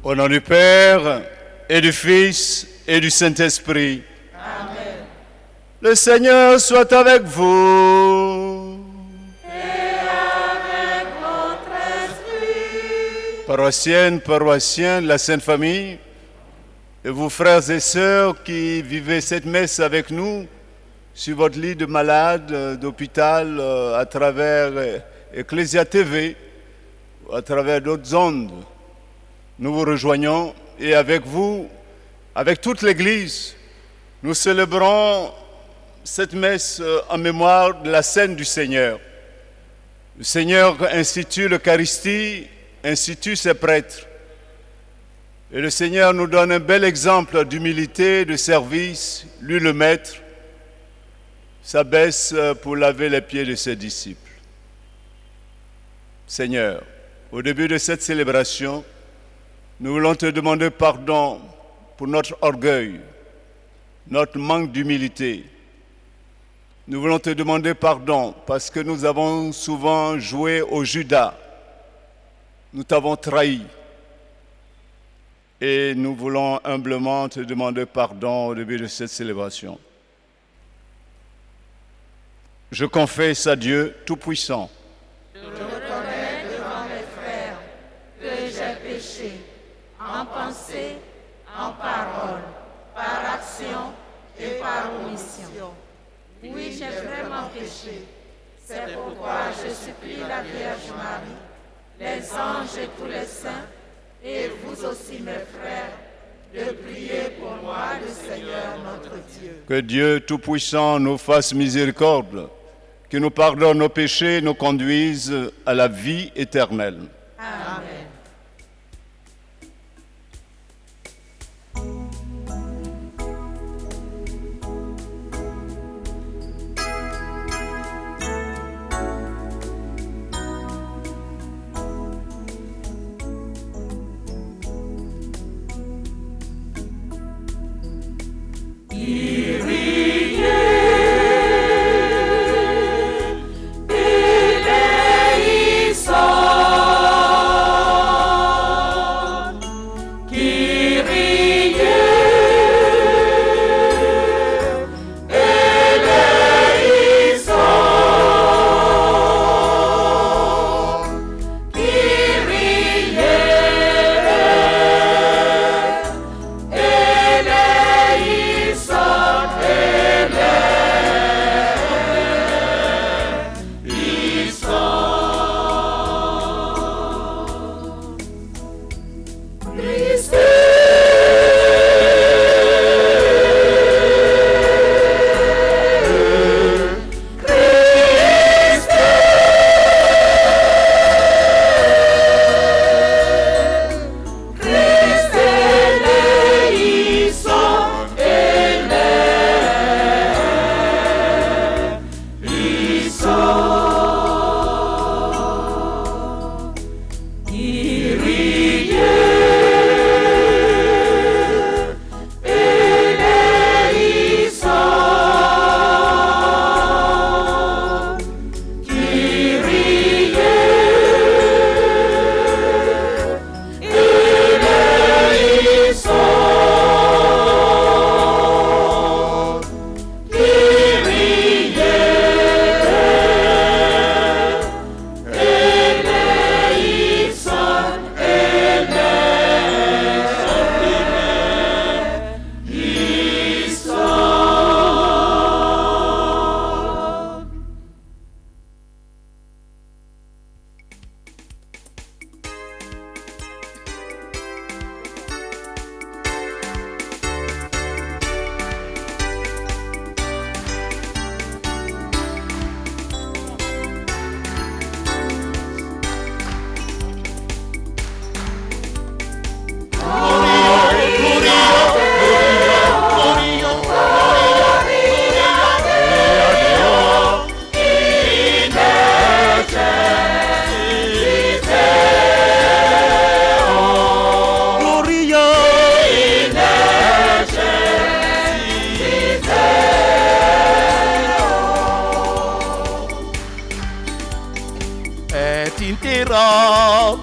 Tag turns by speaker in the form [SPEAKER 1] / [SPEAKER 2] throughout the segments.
[SPEAKER 1] Au nom du Père et du Fils et du Saint-Esprit.
[SPEAKER 2] Amen.
[SPEAKER 1] Le Seigneur soit avec vous. paroissiennes, paroissiens, la Sainte Famille, et vous frères et sœurs qui vivez cette messe avec nous sur votre lit de malade, d'hôpital, à travers Ecclesia TV, à travers d'autres ondes. Nous vous rejoignons et avec vous, avec toute l'Église, nous célébrons cette messe en mémoire de la scène du Seigneur. Le Seigneur institue l'Eucharistie, institue ses prêtres. Et le Seigneur nous donne un bel exemple d'humilité, de service. Lui, le Maître, s'abaisse pour laver les pieds de ses disciples. Seigneur, au début de cette célébration, nous voulons te demander pardon pour notre orgueil, notre manque d'humilité. Nous voulons te demander pardon parce que nous avons souvent joué au Judas. Nous t'avons trahi. Et nous voulons humblement te demander pardon au début de cette célébration. Je confesse à Dieu Tout-Puissant.
[SPEAKER 2] Je reconnais devant mes frères que j'ai péché en pensée, en parole, par action et par omission. Oui, j'ai vraiment péché. C'est pourquoi je supplie la Vierge Marie, les anges et tous les saints, et vous aussi mes frères, de prier pour moi, le Seigneur notre Dieu.
[SPEAKER 1] Que Dieu Tout-Puissant nous fasse miséricorde, qu'il nous pardonne nos péchés et nous conduise à la vie éternelle.
[SPEAKER 2] Amen.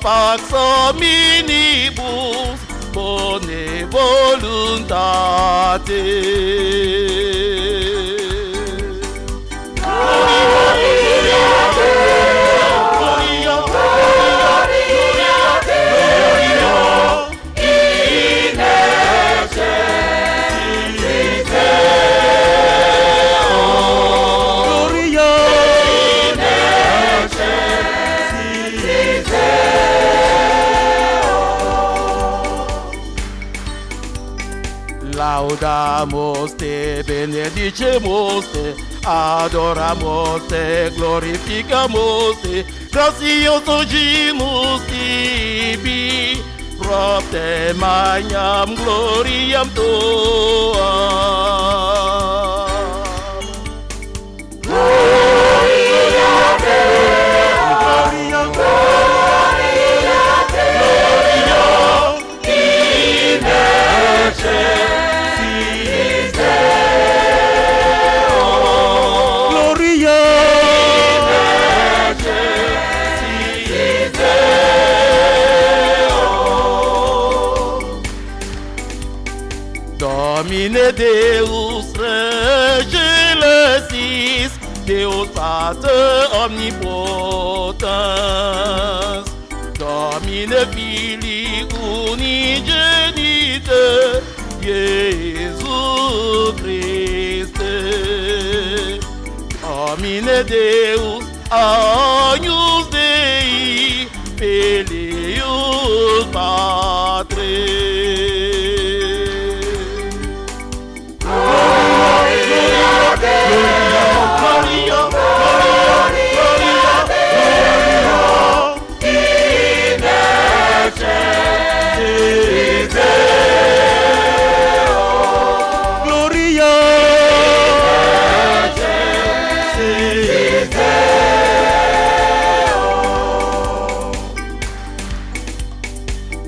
[SPEAKER 3] pax hominibus bone voluntate. Gloria Deo, Gloria Deo, Gloria Deo. laudamos te, benedicemos te, adoramos te, glorificamos te, gracioso genus tibi, propte magnam gloriam tuam.
[SPEAKER 2] Gloria Deo, Gloria Deo, in excelsis Deo,
[SPEAKER 3] Gloria
[SPEAKER 2] in excelsis Deo.
[SPEAKER 3] Domine Deus regenesis, Deus Pater omnipotens, Domine Filii unigenite, Iesu Christe, Domine Deus Agnus Dei, Filius Patris.
[SPEAKER 2] Gloria Deo,
[SPEAKER 3] Gloria,
[SPEAKER 2] Gloria Deo, in excelsis Deo,
[SPEAKER 3] Gloria,
[SPEAKER 2] excelsis Deo.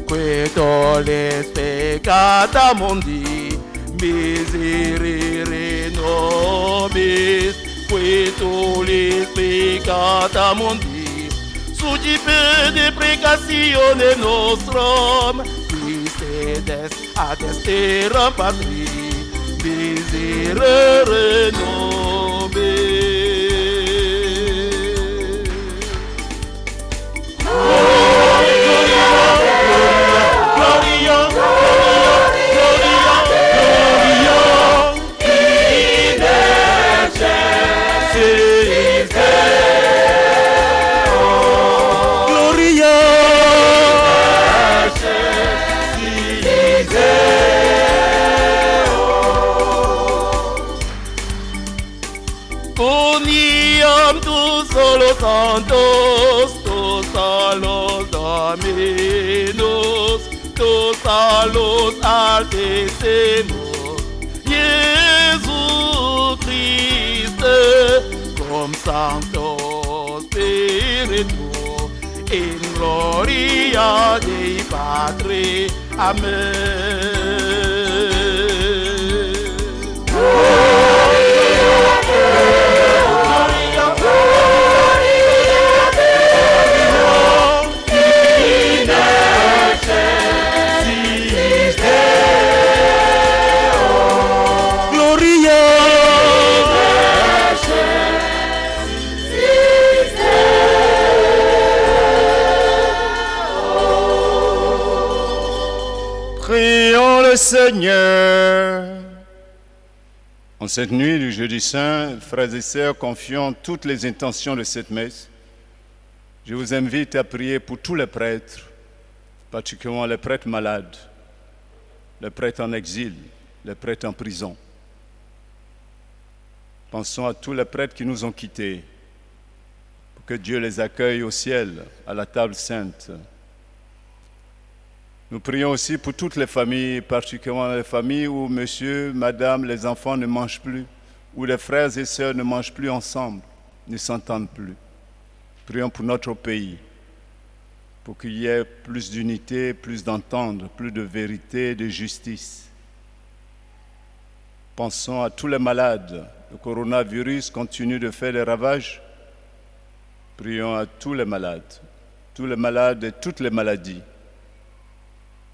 [SPEAKER 3] que tolles peccata mundi, miserere nobis, que tolles peccata mundi, sucipe deprecatione nostrum, qui sedes ad exterum patri, miserere nobis.
[SPEAKER 2] In excelsis Deo,
[SPEAKER 3] Gloria,
[SPEAKER 2] excelsis Deo.
[SPEAKER 3] uniam tu solo santos, tu salos Dominus, tu salos altessemus, Iesu Christe, cum Sancto Spiritu, in gloria Dei Patri. Amen.
[SPEAKER 2] In excelsis Deo,
[SPEAKER 3] Gloria,
[SPEAKER 2] excelsis Deo.
[SPEAKER 1] Prions le Seigneur. En cette nuit du jeudi saint, frères et sœurs, confiant toutes les intentions de cette messe, je vous invite à prier pour tous les prêtres, particulièrement les prêtres malades, les prêtres en exil, les prêtres en prison. Pensons à tous les prêtres qui nous ont quittés, pour que Dieu les accueille au ciel, à la table sainte. Nous prions aussi pour toutes les familles, particulièrement les familles où monsieur, madame, les enfants ne mangent plus, où les frères et sœurs ne mangent plus ensemble, ne s'entendent plus. Prions pour notre pays, pour qu'il y ait plus d'unité, plus d'entente, plus de vérité, de justice. Pensons à tous les malades. Le coronavirus continue de faire des ravages. Prions à tous les malades et toutes les maladies.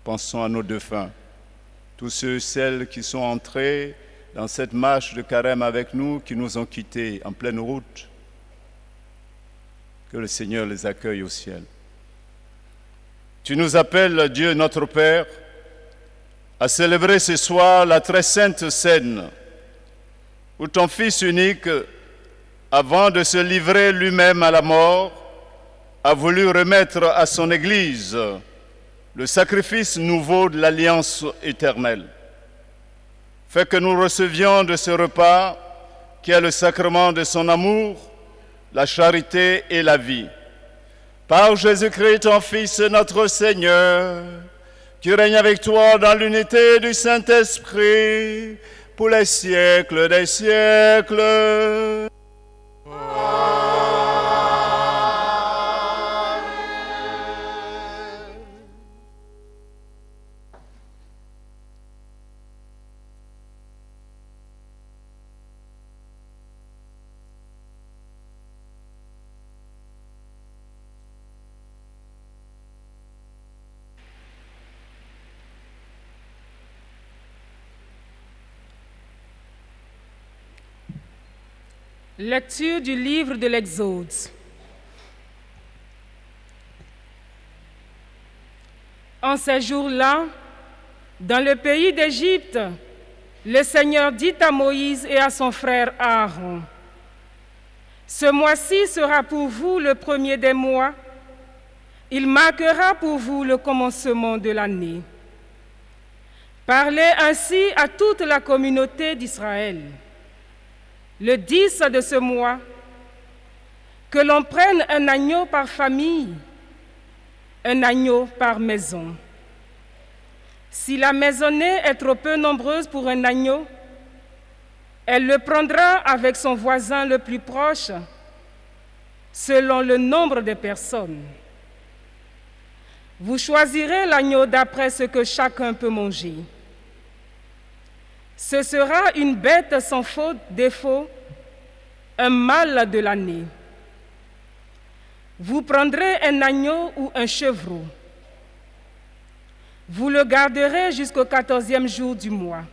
[SPEAKER 1] Pensons à nos défunts, tous ceux et celles qui sont entrés dans cette marche de carême avec nous, qui nous ont quittés en pleine route. Que le Seigneur les accueille au ciel. Tu nous appelles, Dieu notre Père, à célébrer ce soir la très sainte scène où ton Fils unique, avant de se livrer lui-même à la mort, a voulu remettre à son Église le sacrifice nouveau de l'alliance éternelle. fais que nous recevions de ce repas, qui est le sacrement de son amour, la charité et la vie. Par Jésus-Christ, ton Fils, notre Seigneur, qui règne avec toi dans l'unité du Saint-Esprit, pour les siècles des siècles.
[SPEAKER 4] Lecture du livre de l'Exode. En ces jours-là, dans le pays d'Égypte, le Seigneur dit à Moïse et à son frère Aaron, « Ce mois-ci sera pour vous le premier des mois. Il marquera pour vous le commencement de l'année. Parlez ainsi à toute la communauté d'Israël. Le 10 de ce mois, que l'on prenne un agneau par famille, un agneau par maison. Si la maisonnée est trop peu nombreuse pour un agneau, elle le prendra avec son voisin le plus proche, selon le nombre de personnes. Vous choisirez l'agneau d'après ce que chacun peut manger. Ce sera une bête sans faute, défaut, un mâle de l'année. Vous prendrez un agneau ou un chevreau. Vous le garderez jusqu'au 14e jour du mois.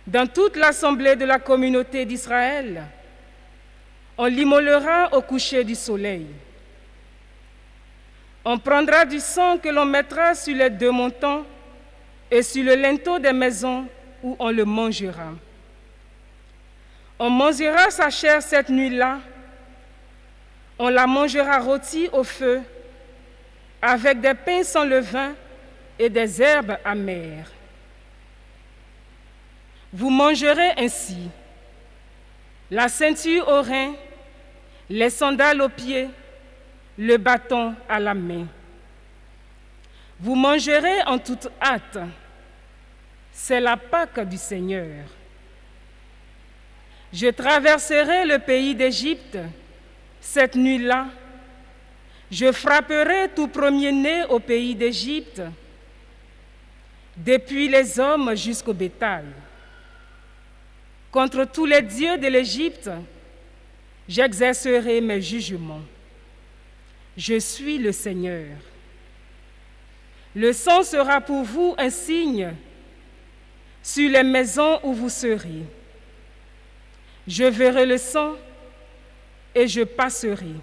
[SPEAKER 4] Dans toute l'assemblée de la communauté d'Israël, on l'immolera au coucher du soleil. On prendra du sang que l'on mettra sur les deux montants et sur le linteau des maisons où on le mangera. On mangera sa chair cette nuit-là. On la mangera rôtie au feu, avec des pains sans levain et des herbes amères. Vous mangerez ainsi la ceinture aux reins, les sandales aux pieds, le bâton à la main. Vous mangerez en toute hâte. C'est la Pâque du Seigneur. Je traverserai le pays d'Égypte cette nuit-là. Je frapperai tout premier-né au pays d'Égypte, depuis les hommes jusqu'au bétail. Contre tous les dieux de l'Égypte, j'exercerai mes jugements. Je suis le Seigneur. Le sang sera pour vous un signe sur les maisons où vous serez. Je verrai le sang et je passerai.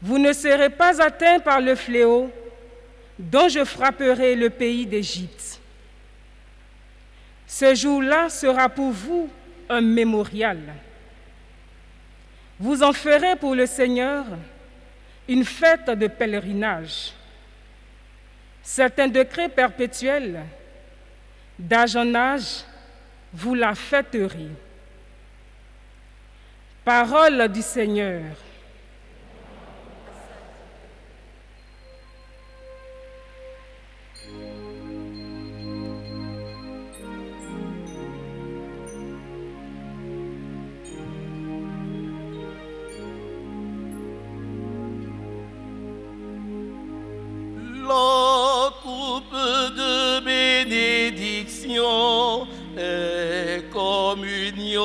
[SPEAKER 4] Vous ne serez pas atteints par le fléau dont je frapperai le pays d'Égypte. Ce jour-là sera pour vous un mémorial. Vous en ferez pour le Seigneur une fête de pèlerinage. C'est un décret perpétuel. D'âge en âge, vous la fêterez. Parole du Seigneur.
[SPEAKER 3] La coupe de bénédiction et communion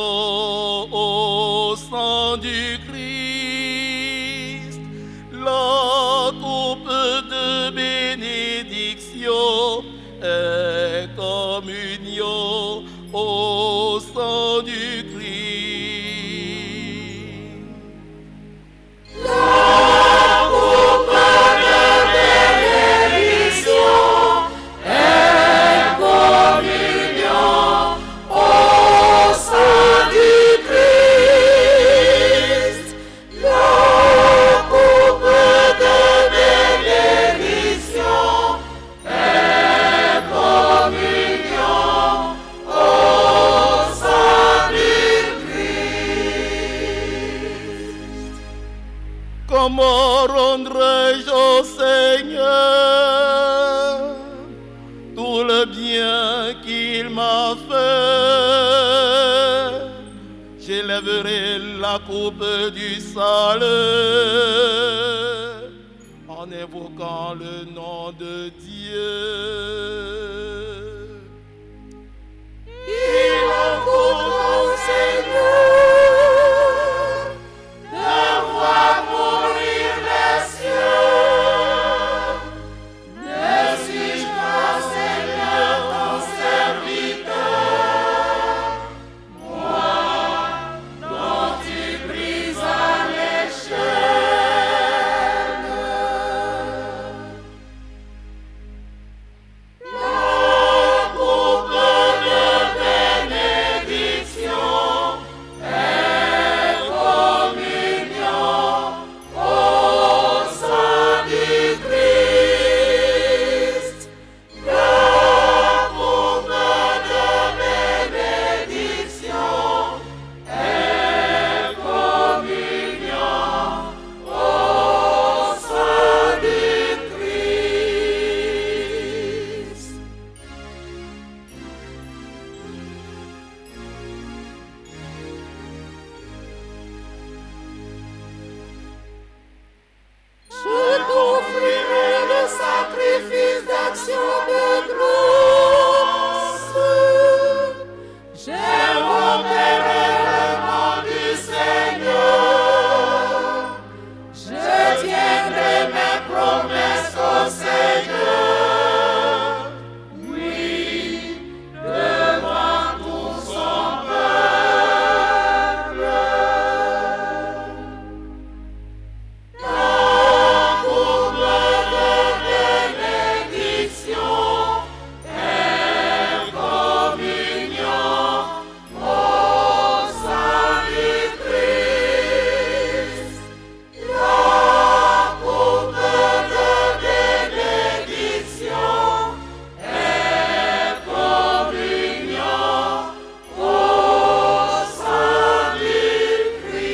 [SPEAKER 3] au sang du Christ. La coupe de bénédiction et communion au sang du Christ.
[SPEAKER 2] Au sein du
[SPEAKER 3] Comment rendrai-je au Seigneur tout le bien qu'il m'a fait? J'élèverai la coupe du salut en évoquant le nom de Dieu.
[SPEAKER 2] Il en coûte au Seigneur de voir mourir les cieux. Ne suis-je pas, Seigneur, ton serviteur, moi dont tu brises les chaînes? La coupe de bénédiction et communion au sein du Christ. La coupe de bénédiction et communion au sein du Christ. Je t'offrirai le sacrifice d'action de grâce. J'invoquerai le nom du Seigneur. Je tiendrai mes promesses au Seigneur. Oui, devant tout son peuple. La coupe de bénédiction et communion au sein du Christ. La coupe de bénédiction et communion au sein du Christ.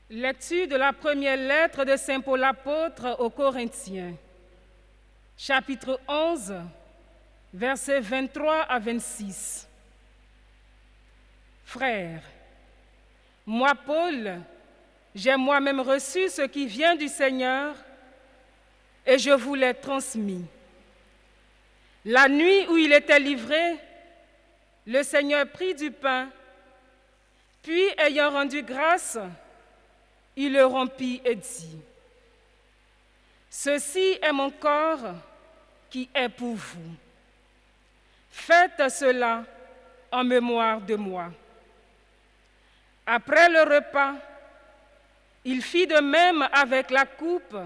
[SPEAKER 4] Lecture de la première lettre de Saint Paul apôtre aux Corinthiens, chapitre 11, versets 23 à 26. Frères, moi Paul, j'ai moi-même reçu ce qui vient du Seigneur et je vous l'ai transmis. La nuit où il était livré, le Seigneur prit du pain, puis ayant rendu grâce, il le rompit et dit, « Ceci est mon corps qui est pour vous. Faites cela en mémoire de moi. » Après le repas, il fit de même avec la coupe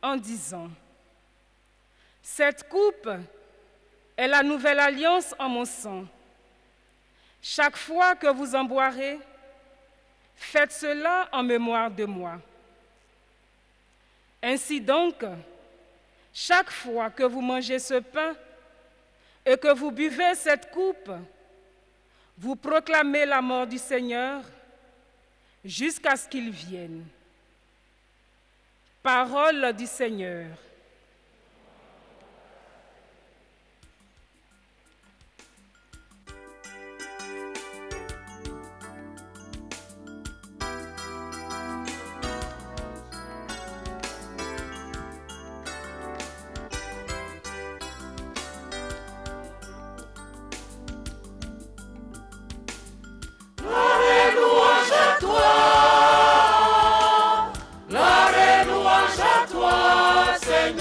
[SPEAKER 4] en disant, « Cette coupe est la nouvelle alliance en mon sang. Chaque fois que vous en boirez, faites cela en mémoire de moi. Ainsi donc, chaque fois que vous mangez ce pain et que vous buvez cette coupe, vous proclamez la mort du Seigneur jusqu'à ce qu'il vienne. » Parole du Seigneur.
[SPEAKER 2] Gloire et louange à toi, Seigneur.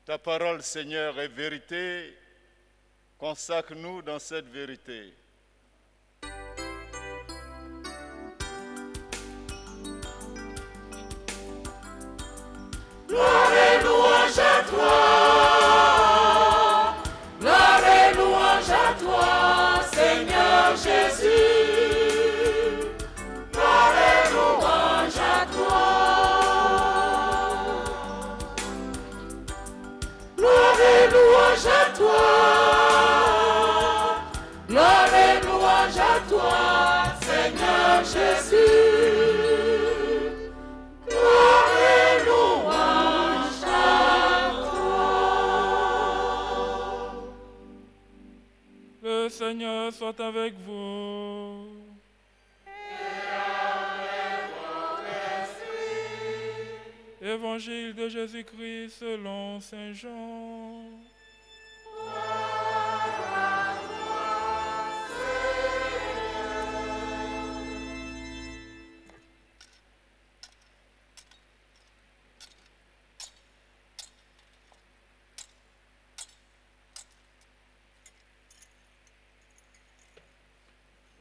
[SPEAKER 1] Ta parole, Seigneur, est vérité. Consacre-nous dans cette vérité.
[SPEAKER 2] Gloire et louange à toi. Gloire et louange à toi, Seigneur Jésus. Gloire et louange à toi. Gloire et louange à toi. Gloire et louange à toi, Seigneur Jésus. Gloire et louange à toi.
[SPEAKER 3] Le Seigneur soit avec vous. Évangile de Jésus-Christ selon Saint Jean.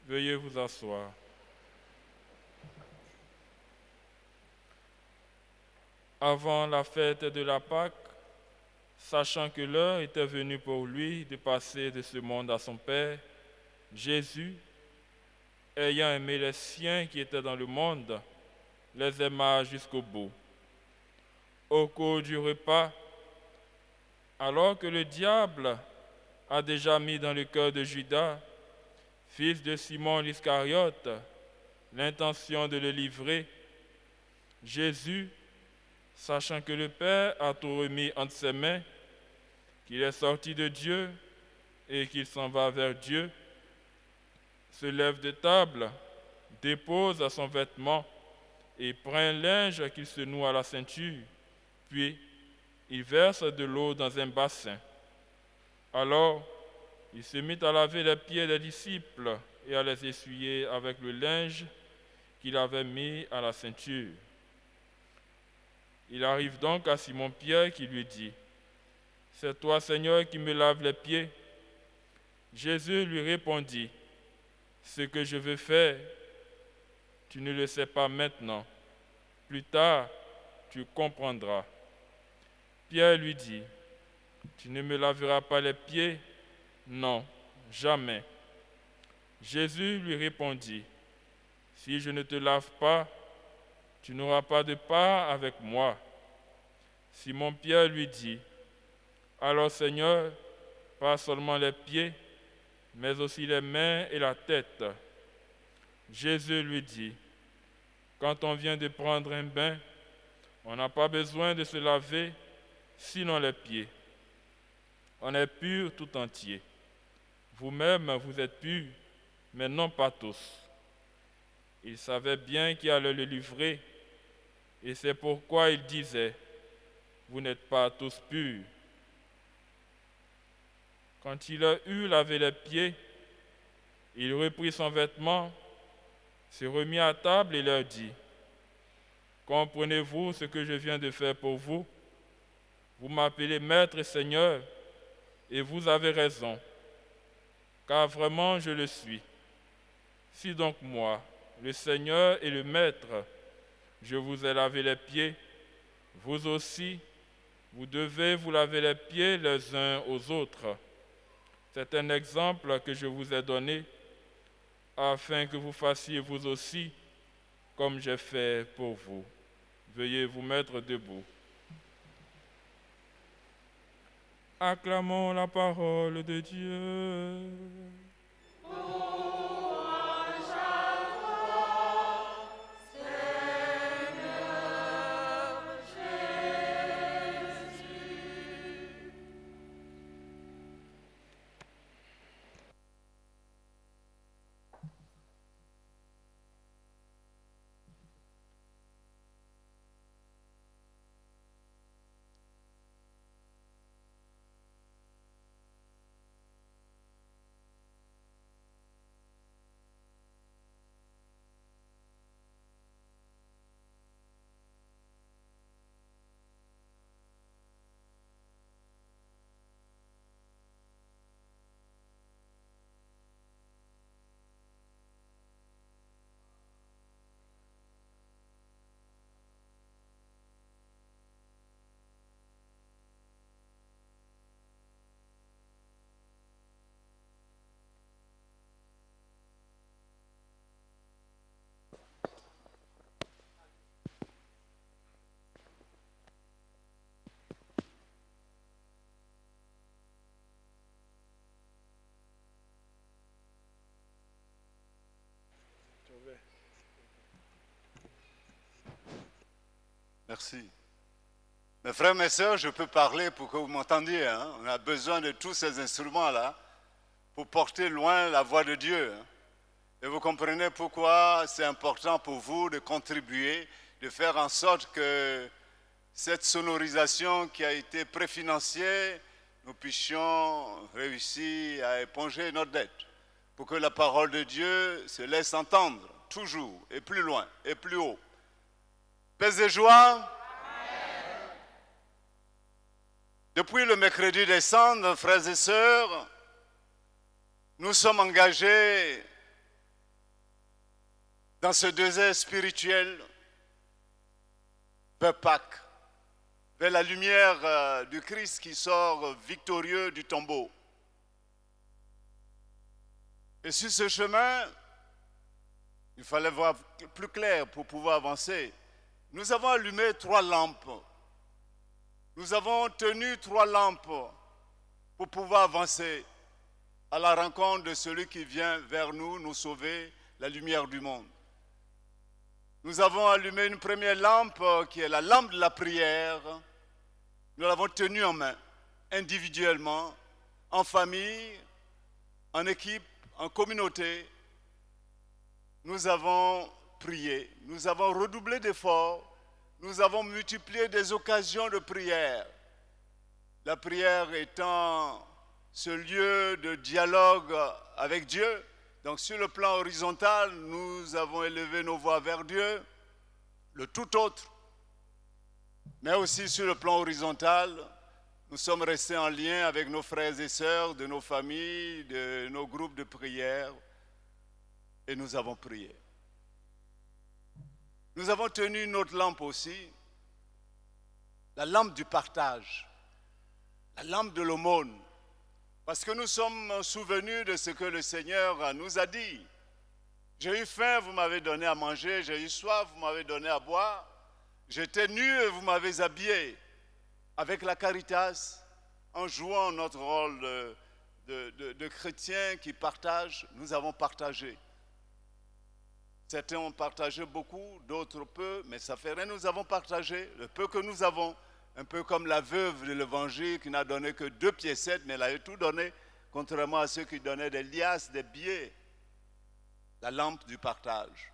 [SPEAKER 3] Veuillez vous asseoir. Avant la fête de la Pâque, sachant que l'heure était venue pour lui de passer de ce monde à son Père, Jésus, ayant aimé les siens qui étaient dans le monde, les aima jusqu'au bout. Au cours du repas, alors que le diable a déjà mis dans le cœur de Judas, fils de Simon l'Iscariote, l'intention de le livrer, Jésus, sachant que le Père a tout remis entre ses mains, qu'il est sorti de Dieu et qu'il s'en va vers Dieu, se lève de table, dépose son vêtement et prend un linge qu'il se noue à la ceinture, puis il verse de l'eau dans un bassin. Alors, il se mit à laver les pieds des disciples et à les essuyer avec le linge qu'il avait mis à la ceinture. Il arrive donc à Simon-Pierre qui lui dit, « C'est toi, Seigneur, qui me laves les pieds. » Jésus lui répondit, « Ce que je veux faire, tu ne le sais pas maintenant. Plus tard, tu comprendras. » Pierre lui dit, « Tu ne me laveras pas les pieds? Non, jamais. » Jésus lui répondit, « Si je ne te lave pas, tu n'auras pas de part avec moi. » Simon-Pierre lui dit, « Alors Seigneur, pas seulement les pieds, mais aussi les mains et la tête. » Jésus lui dit, « Quand on vient de prendre un bain, on n'a pas besoin de se laver, sinon les pieds. On est pur tout entier. Vous-même, vous êtes purs, mais non pas tous. » Il savait bien qu'il allait le livrer, et c'est pourquoi il disait, « Vous n'êtes pas tous purs. » Quand il a eu lavé les pieds, il reprit son vêtement, se remit à table et leur dit, « Comprenez-vous ce que je viens de faire pour vous? Vous m'appelez Maître et Seigneur, et vous avez raison, car vraiment je le suis. Si donc moi, le Seigneur et le Maître, je vous ai lavé les pieds, vous aussi, vous devez vous laver les pieds les uns aux autres. C'est un exemple que je vous ai donné, afin que vous fassiez vous aussi, comme j'ai fait pour vous. » Veuillez vous mettre debout. Acclamons la parole de Dieu.
[SPEAKER 1] Merci. Mes frères, mes sœurs, je peux parler pour que vous m'entendiez. Hein? On a besoin de tous ces instruments-là pour porter loin la voix de Dieu. Hein? Et vous comprenez pourquoi c'est important pour vous de contribuer, de faire en sorte que cette sonorisation qui a été préfinanciée, nous puissions réussir à éponger notre dette, pour que la parole de Dieu se laisse entendre toujours et plus loin et plus haut. Paix et joie. Depuis le mercredi décembre, frères et sœurs, nous sommes engagés dans ce désert spirituel vers Pâques, vers la lumière du Christ qui sort victorieux du tombeau. Et sur ce chemin, il fallait voir plus clair pour pouvoir avancer. Nous avons allumé 3 lampes. Nous avons tenu 3 lampes pour pouvoir avancer à la rencontre de celui qui vient vers nous, nous sauver, la lumière du monde. Nous avons allumé une première lampe qui est la lampe de la prière. Nous l'avons tenue en main, individuellement, en famille, en équipe, en communauté. Nous avons prié, nous avons redoublé d'efforts. Nous avons multiplié des occasions de prière. La prière étant ce lieu de dialogue avec Dieu. Donc sur le plan horizontal, nous avons élevé nos voix vers Dieu, le tout autre. Mais aussi sur le plan horizontal, nous sommes restés en lien avec nos frères et sœurs, de nos familles, de nos groupes de prière. Et nous avons prié. Nous avons tenu une autre lampe aussi, la lampe du partage, la lampe de l'aumône, parce que nous sommes souvenus de ce que le Seigneur nous a dit. J'ai eu faim, vous m'avez donné à manger, j'ai eu soif, vous m'avez donné à boire, j'étais nu et vous m'avez habillé. Avec la Caritas, en jouant notre rôle de chrétiens qui partagent, nous avons partagé. Certains ont partagé beaucoup, d'autres peu, mais ça fait rien, nous avons partagé le peu que nous avons. Un peu comme la veuve de l'Évangile qui n'a donné que 2 piécettes, mais elle a tout donné, contrairement à ceux qui donnaient des liasses, des billets. La lampe du partage.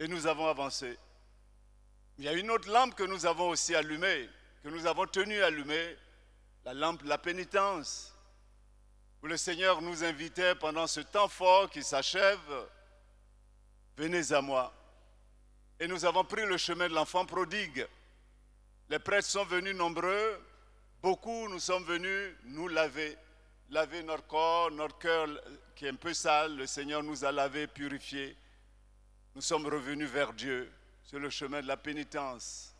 [SPEAKER 1] Et nous avons avancé. Il y a une autre lampe que nous avons aussi allumée, que nous avons tenue allumée, la lampe de la pénitence, où le Seigneur nous invitait pendant ce temps fort qui s'achève. Venez à moi. Et nous avons pris le chemin de l'enfant prodigue. Les prêtres sont venus nombreux. Beaucoup nous sommes venus nous laver. Laver notre corps, notre cœur qui est un peu sale. Le Seigneur nous a lavés, purifiés. Nous sommes revenus vers Dieu sur le chemin de la pénitence.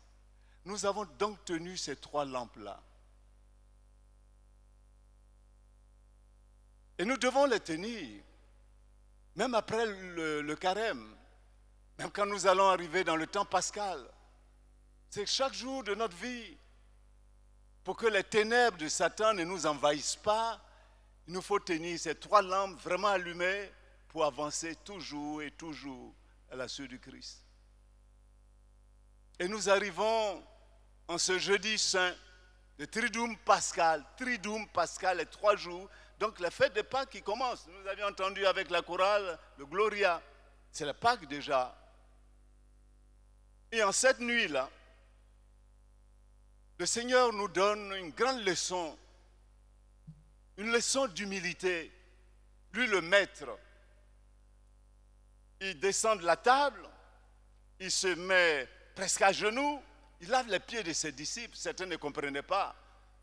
[SPEAKER 1] Nous avons donc tenu ces 3 lampes-là. Et nous devons les tenir. Même après le carême, même quand nous allons arriver dans le temps pascal, c'est chaque jour de notre vie, pour que les ténèbres de Satan ne nous envahissent pas, il nous faut tenir ces 3 lampes vraiment allumées pour avancer toujours et toujours à la suite du Christ. Et nous arrivons en ce jeudi saint, le Triduum Pascal. Triduum Pascal, les 3 jours. Donc la fête de Pâques qui commence. Nous avions entendu avec la chorale le Gloria. C'est la Pâques déjà. Et en cette nuit-là, le Seigneur nous donne une grande leçon. Une leçon d'humilité. Lui, le maître, il descend de la table, il se met presque à genoux, il lave les pieds de ses disciples. Certains ne comprenaient pas.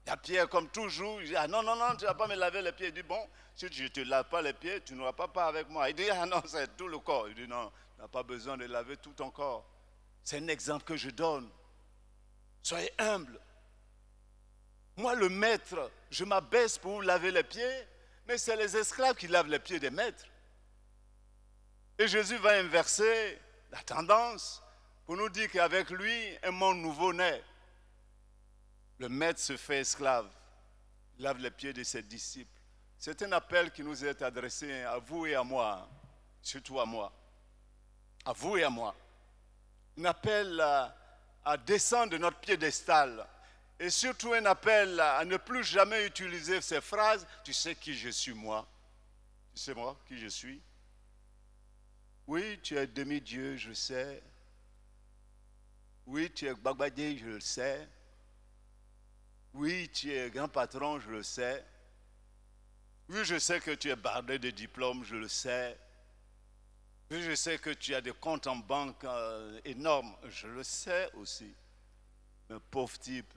[SPEAKER 1] Il y a Pierre, comme toujours, il dit, ah non, tu ne vas pas me laver les pieds. Il dit, bon, si je ne te lave pas les pieds, tu n'auras pas part avec moi. Il dit, ah non, c'est tout le corps. Il dit, non, tu n'as pas besoin de laver tout ton corps. C'est un exemple que je donne. Soyez humbles. Moi, le maître, je m'abaisse pour vous laver les pieds, mais c'est les esclaves qui lavent les pieds des maîtres. Et Jésus va inverser la tendance pour nous dire qu'avec lui, un monde nouveau naît. Le maître se fait esclave, lave les pieds de ses disciples. C'est un appel qui nous est adressé à vous et à moi, surtout à moi. À vous et à moi. un appel à descendre de notre piédestal. Et surtout un appel à ne plus jamais utiliser ces phrases. Tu sais qui je suis moi? Tu sais moi qui je suis? Oui, tu es demi-dieu, je sais. Oui, tu es Gbagbadé, je le sais. Oui, tu es grand patron, je le sais. Oui, je sais que tu es bardé de diplômes, je le sais. Oui, je sais que tu as des comptes en banque énormes, je le sais aussi. Mais pauvre type,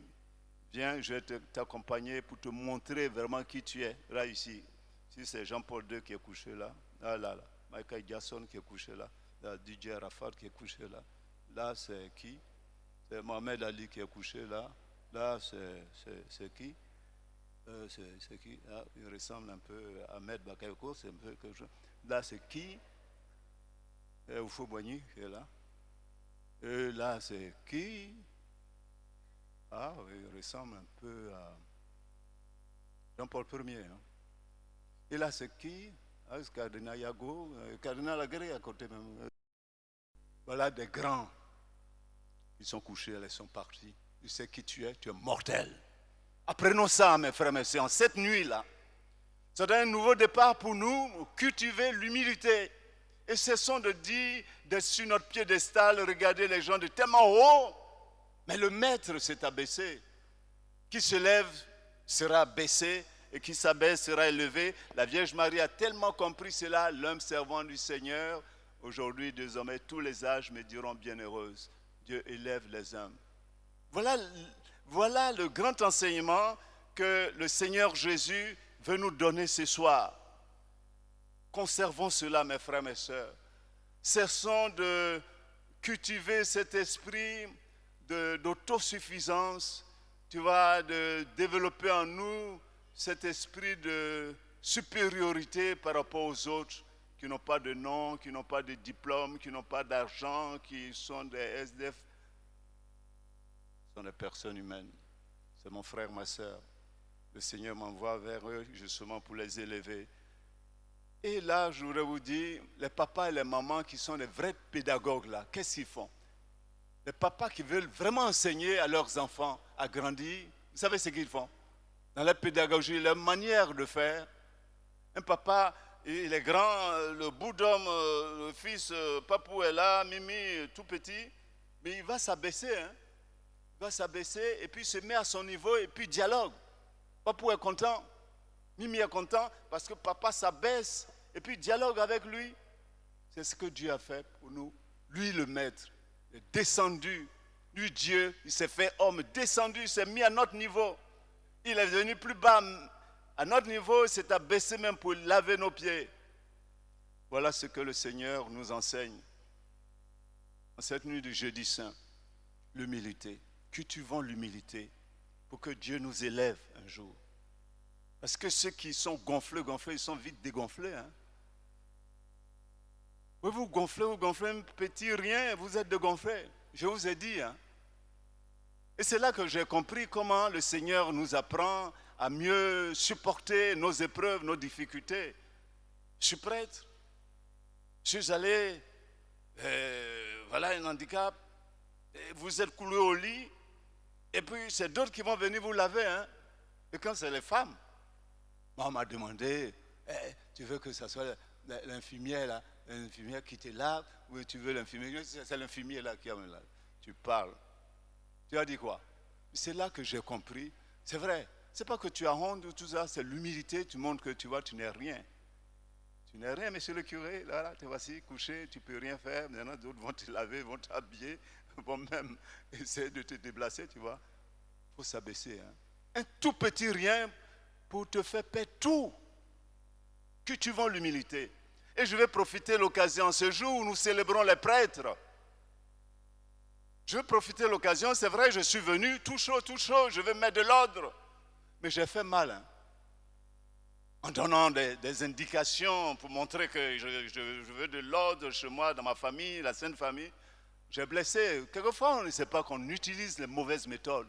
[SPEAKER 1] viens, je vais t'accompagner pour te montrer vraiment qui tu es. Là, ici, si c'est Jean-Paul II qui est couché là, là, Michael Jackson qui est couché là, DJ Arafat qui est couché là. Là, c'est qui? C'est Mohamed Ali qui est couché là. Là, c'est qui? C'est qui? Ah, il ressemble un peu à Ahmed Bakayoko, c'est un peu quelque chose. Là, c'est qui? Oufo Boigny qui est là. Et là, c'est qui? Ah, oui, il ressemble un peu à Jean-Paul Ier. Hein. Et là, c'est qui? Ah, c'est Cardinal Yago, Cardinal Lagré à côté même. Voilà des grands. Ils sont couchés, ils sont partis. Tu sais qui tu es mortel. Apprenons ça, mes frères et mes sœurs, cette nuit-là. C'est un nouveau départ pour nous, cultiver l'humilité. Et cessons de dire, d'être sur notre piédestal, regarder les gens de tellement haut. Mais le maître s'est abaissé. Qui se lève sera baissé et qui s'abaisse sera élevé. La Vierge Marie a tellement compris cela, l'homme servant du Seigneur. Aujourd'hui, désormais, tous les âges me diront bienheureuse. Dieu élève les hommes. Voilà le grand enseignement que le Seigneur Jésus veut nous donner ce soir. Conservons cela, mes frères, mes sœurs. Cessons de cultiver cet esprit d'autosuffisance, tu vois, de développer en nous cet esprit de supériorité par rapport aux autres qui n'ont pas de nom, qui n'ont pas de diplôme, qui n'ont pas d'argent, qui sont des SDF. Ce sont des personnes humaines. C'est mon frère, ma soeur. Le Seigneur m'envoie vers eux justement pour les élever. Et là, je voudrais vous dire, les papas et les mamans qui sont les vrais pédagogues là, qu'est-ce qu'ils font? Les papas qui veulent vraiment enseigner à leurs enfants à grandir, vous savez ce qu'ils font? Dans la pédagogie, leur manière de faire. Un papa, il est grand, le bout d'homme, le fils, papou est là, Mimi, tout petit, mais il va s'abaisser, hein? Il va s'abaisser et puis se met à son niveau et puis dialogue. Papou est content, Mimi est content parce que papa s'abaisse et puis dialogue avec lui. C'est ce que Dieu a fait pour nous. Lui, le maître, est descendu. Lui, Dieu, il s'est fait homme, descendu, il s'est mis à notre niveau. Il est venu plus bas à notre niveau, il s'est abaissé même pour laver nos pieds. Voilà ce que le Seigneur nous enseigne. En cette nuit du jeudi saint, l'humilité. Cultivons l'humilité pour que Dieu nous élève un jour. Parce que ceux qui sont gonflés, ils sont vite dégonflés. Hein? Vous gonflez, un petit rien, vous êtes dégonflés. Je vous ai dit. Hein? Et c'est là que j'ai compris comment le Seigneur nous apprend à mieux supporter nos épreuves, nos difficultés. Je suis prêtre. Je suis allé, voilà un handicap. Vous êtes coulé au lit. Et puis c'est d'autres qui vont venir vous laver. Hein? Et quand c'est les femmes, on m'a demandé, tu veux que ce soit l'infirmière là, l'infirmière qui te lave, ou tu veux l'infirmière, c'est l'infirmière là qui me lave. Tu parles. Tu as dit quoi? C'est là que j'ai compris. C'est vrai. C'est pas que tu as honte ou tout ça, c'est l'humilité. Tu montres que tu vois, tu n'es rien. Tu n'es rien, monsieur le curé. Là, te voici couché, tu peux rien faire. Maintenant, d'autres vont te laver, vont t'habiller, vont même essayer de te déplacer, tu vois. Il faut s'abaisser. Hein. Un tout petit rien pour te faire perdre tout. Que tu vends l'humilité. Et je vais profiter de l'occasion, ce jour où nous célébrons les prêtres. Je vais profiter de l'occasion, c'est vrai, je suis venu tout chaud, je vais mettre de l'ordre. Mais j'ai fait mal. Hein. En donnant des indications pour montrer que je veux de l'ordre chez moi, dans ma famille, la Sainte Famille. J'ai blessé. Quelquefois, on ne sait pas qu'on utilise les mauvaises méthodes.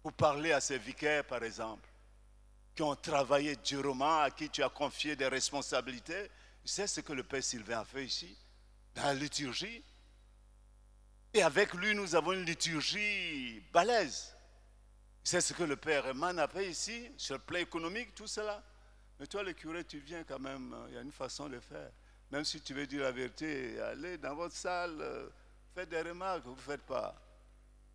[SPEAKER 1] Pour parler à ces vicaires, par exemple, qui ont travaillé durement, à qui tu as confié des responsabilités. Tu sais ce que le Père Sylvain a fait ici, dans la liturgie. Et avec lui, nous avons une liturgie balèze. C'est ce que le père Eman a fait ici, sur le plan économique, tout cela. Mais toi, le curé, tu viens quand même, il y a une façon de faire. Même si tu veux dire la vérité, allez dans votre salle, faites des remarques, vous ne faites pas.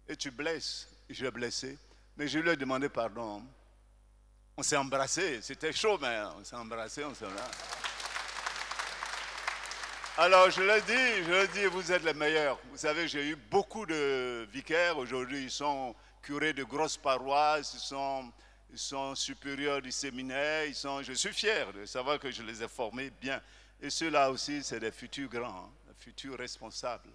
[SPEAKER 1] Et tu blesses, je l'ai blessé. Mais je lui ai demandé pardon. On s'est embrassé, c'était chaud, mais on s'est embrassé, on s'est là. Alors je le dis, vous êtes les meilleurs. Vous savez, j'ai eu beaucoup de vicaires. Aujourd'hui, ils sont curés de grosses paroisses, ils sont supérieurs du séminaire. Je suis fier de savoir que je les ai formés bien. Et ceux-là aussi, c'est des futurs grands, des futurs responsables.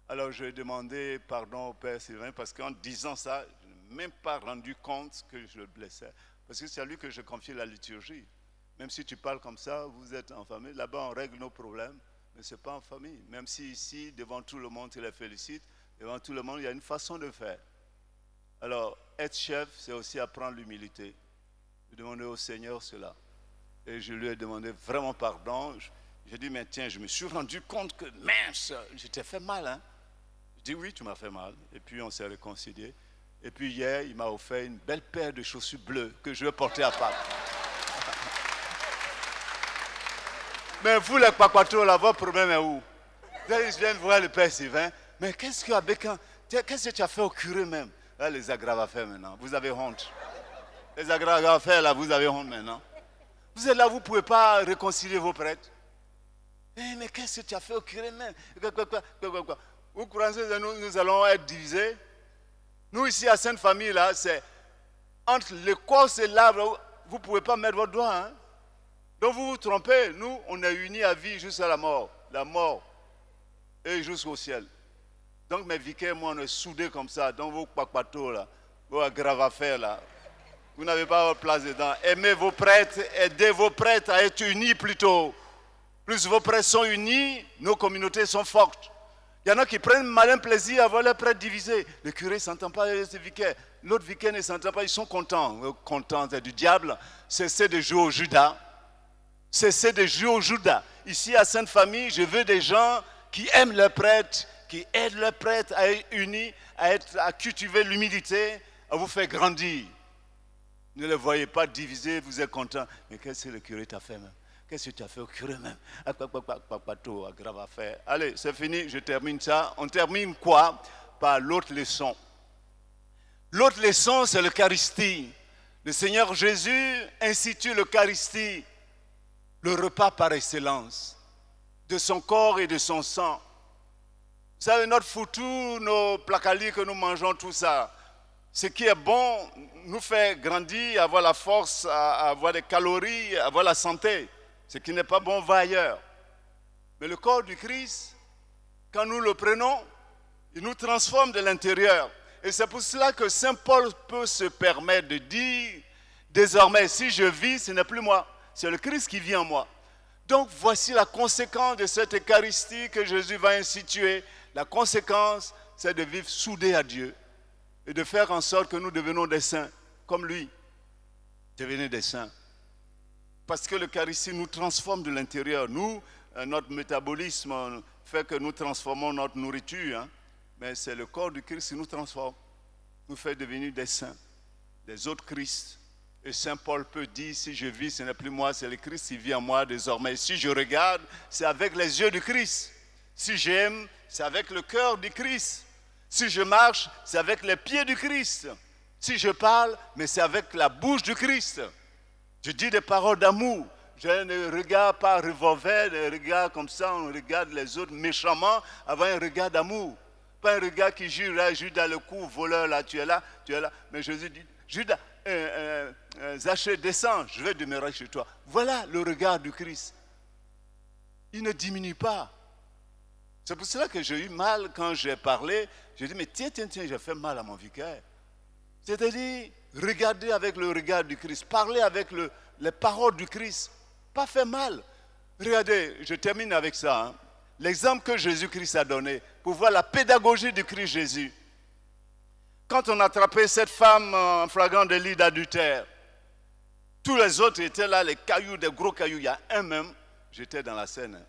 [SPEAKER 1] Alors j'ai demandé pardon au Père Sylvain parce qu'en disant ça, je n'ai même pas rendu compte que je le blessais. Parce que c'est à lui que je confie la liturgie. Même si tu parles comme ça, vous êtes en famille. Là-bas, on règle nos problèmes. Mais ce n'est pas en famille. Même si ici, devant tout le monde, tu les félicites, devant tout le monde, il y a une façon de faire. Alors, être chef, c'est aussi apprendre l'humilité. Je demandais au Seigneur cela. Et je lui ai demandé vraiment pardon. J'ai dit, mais tiens, je me suis rendu compte que, mince, je t'ai fait mal. Hein? Je dis, oui, tu m'as fait mal. Et puis, on s'est réconciliés. Et puis, hier, il m'a offert une belle paire de chaussures bleues que je vais porter à Pâques. Mais vous, les Kwakwato, là, votre problème est où? Là, je viens de voir le Père Sylvain. Mais qu'est-ce que tu as fait au curé même? Là, les agravafères maintenant. Vous avez honte. Les agravafères, là, vous avez honte maintenant. Vous êtes là, vous ne pouvez pas réconcilier vos prêtres. Mais qu'est-ce que tu as fait au curé même? Vous croyez que nous allons être divisés? Nous, ici, à Sainte-Famille, là, c'est entre l'Écosse et l'arbre, vous ne pouvez pas mettre votre doigt, hein? Donc vous vous trompez, nous on est unis à vie jusqu'à la mort et jusqu'au ciel. Donc mes vicaires, moi on est soudés comme ça, donc vos papatos là, vos agravafères là, vous n'avez pas votre place dedans. Aimez vos prêtres, aidez vos prêtres à être unis plutôt. Plus vos prêtres sont unis, nos communautés sont fortes. Il y en a qui prennent malin plaisir à voir leurs prêtres divisés. Le curé ne s'entend pas avec ce vicaire, l'autre vicaire ne s'entend pas, ils sont contents. Contents, c'est du diable, cessez de jouer au Judas. Cessez de jouer au Judas. Ici à Sainte-Famille, je veux des gens qui aiment leurs prêtres, qui aident leurs prêtres à être unis, à cultiver l'humilité, à vous faire grandir. Ne les voyez pas divisés, vous êtes contents. Mais qu'est-ce que le curé t'a fait même? Qu'est-ce que tu as fait au curé même? Grave affaire. Allez, c'est fini, je termine ça. On termine quoi? Par l'autre leçon. L'autre leçon, c'est l'Eucharistie. Le Seigneur Jésus institue l'Eucharistie. Le repas par excellence, de son corps et de son sang. Vous savez, notre foutou, nos placalis que nous mangeons, tout ça, ce qui est bon nous fait grandir, avoir la force, avoir des calories, avoir la santé. Ce qui n'est pas bon va ailleurs. Mais le corps du Christ, quand nous le prenons, il nous transforme de l'intérieur. Et c'est pour cela que Saint Paul peut se permettre de dire, désormais, si je vis, ce n'est plus moi. C'est le Christ qui vit en moi. Donc voici la conséquence de cette Eucharistie que Jésus va instituer. La conséquence, c'est de vivre soudés à Dieu et de faire en sorte que nous devenons des saints, comme lui. Devenez des saints. Parce que l'Eucharistie nous transforme de l'intérieur. Nous, notre métabolisme fait que nous transformons notre nourriture. Hein? Mais c'est le corps du Christ qui nous transforme. Nous fait devenir des saints, des autres Christ. Et Saint Paul peut dire, si je vis, ce n'est plus moi, c'est le Christ qui vit en moi désormais. Si je regarde, c'est avec les yeux du Christ. Si j'aime, c'est avec le cœur du Christ. Si je marche, c'est avec les pieds du Christ. Si je parle, mais c'est avec la bouche du Christ. Je dis des paroles d'amour. Je ne regarde pas revolver, un regard comme ça, on regarde les autres méchamment, avant un regard d'amour. Pas un regard qui jure là, Judas le coup, voleur là, tu es là. Mais Jésus dit, Judas, Zachée, descends, je vais demeurer chez toi. Voilà le regard du Christ. Il ne diminue pas. C'est pour cela que j'ai eu mal quand j'ai parlé. J'ai dit, mais tiens, j'ai fait mal à mon vicaire. C'est-à-dire, regardez avec le regard du Christ, parlez avec les paroles du Christ, pas fait mal. Regardez, je termine avec ça. Hein. L'exemple que Jésus-Christ a donné pour voir la pédagogie du Christ Jésus. Quand on attrapait cette femme en flagrant délit d'adultère, tous les autres étaient là, les cailloux, des gros cailloux. Il y a un même, j'étais dans la scène.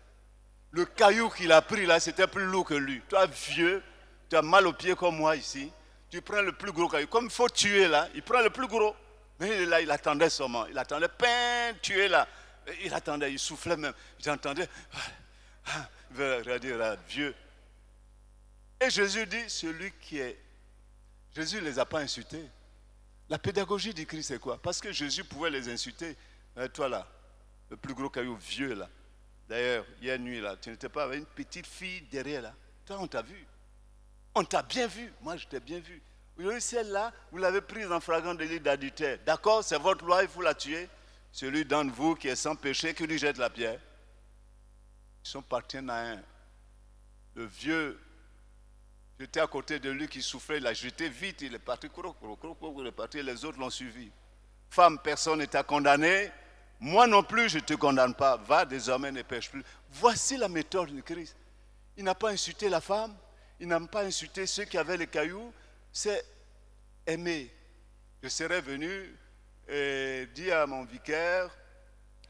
[SPEAKER 1] Le caillou qu'il a pris là, c'était plus lourd que lui. Toi, vieux, tu as mal aux pieds comme moi ici, tu prends le plus gros caillou. Comme il faut tuer là, il prend le plus gros. Mais il est là, il attendait seulement. Il attendait, tuer là. Il attendait, il soufflait même. J'entendais, il veut regarder là, vieux. Et Jésus dit, celui qui est... Jésus ne les a pas insultés. La pédagogie du Christ, c'est quoi? Parce que Jésus pouvait les insulter. Toi là, le plus gros caillou vieux là. D'ailleurs, hier nuit là, tu n'étais pas avec une petite fille derrière là. Toi, on t'a vu. On t'a bien vu. Moi, je t'ai bien vu. Aujourd'hui, celle-là, vous l'avez prise en flagrant délit d'adultère. D'accord, c'est votre loi, il faut la tuer. Celui d'entre vous qui est sans péché, qui lui jette la pierre. Ils sont partis à un. Le vieux, j'étais à côté de lui qui souffrait, il a jeté vite, il est parti, il est parti, les autres l'ont suivi. Femme, personne n'est condamné. Moi non plus, je ne te condamne pas. Va, désormais, ne pêche plus. Voici la méthode de Christ. Il n'a pas insulté la femme. Il n'a pas insulté ceux qui avaient les cailloux. C'est aimer. Je serais venu et dire à mon vicaire,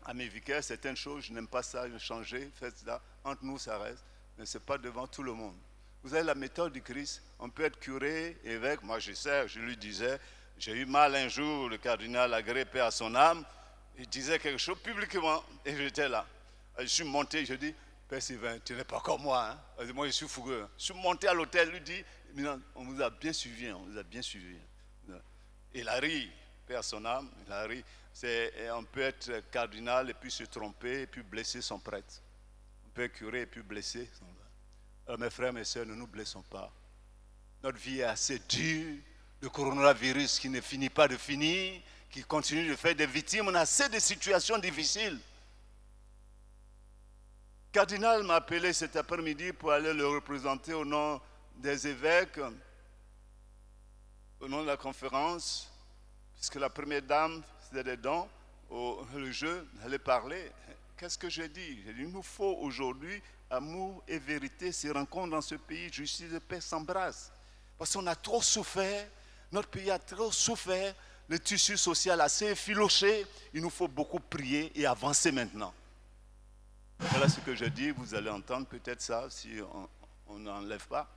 [SPEAKER 1] à mes vicaires, certaines choses, je n'aime pas ça, je vais changer, faites ça. Entre nous, ça reste. Mais ce n'est pas devant tout le monde. Vous avez la méthode du Christ. On peut être curé, évêque. Moi, je sais, je lui disais, j'ai eu mal un jour, le cardinal Agré, paix à son âme. Il disait quelque chose publiquement et j'étais là. Je suis monté, je dis, Père Sylvain, tu n'es pas comme moi. Hein? Moi, je suis fougueux. Je suis monté à l'hôtel, lui dit, on vous a bien suivi, on vous a bien suivi. Il a ri, paix à son âme, il a ri. On peut être cardinal et puis se tromper et puis blesser son prêtre. On peut être curé et puis blesser. Alors, mes frères, mes soeurs, ne nous blessons pas. Notre vie est assez dure. Le coronavirus qui ne finit pas de finir, qui continue de faire des victimes. On a assez de situations difficiles. Le cardinal m'a appelé cet après-midi pour aller le représenter au nom des évêques, au nom de la conférence, puisque la première dame faisait des dons, le jeu, allait parler. Qu'est-ce que j'ai dit? J'ai dit, il nous faut aujourd'hui amour et vérité se rencontrent dans ce pays, justice et paix s'embrassent. Parce qu'on a trop souffert, notre pays a trop souffert, le tissu social assez effiloché, il nous faut beaucoup prier et avancer maintenant. Voilà ce que je dis, vous allez entendre peut-être ça si on n'enlève pas.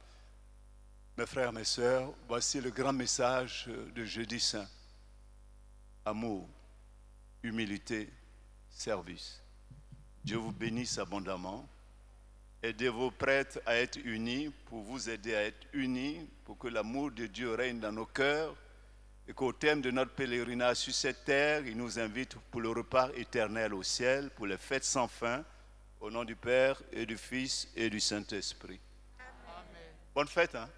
[SPEAKER 1] Mes frères, mes sœurs, voici le grand message de Jeudi Saint. Amour, humilité, service. Dieu vous bénisse abondamment. Aidez vos prêtres à être unis pour vous aider à être unis, pour que l'amour de Dieu règne dans nos cœurs et qu'au terme de notre pèlerinage sur cette terre, il nous invite pour le repas éternel au ciel, pour les fêtes sans fin, au nom du Père et du Fils et du Saint-Esprit. Amen. Bonne fête, hein?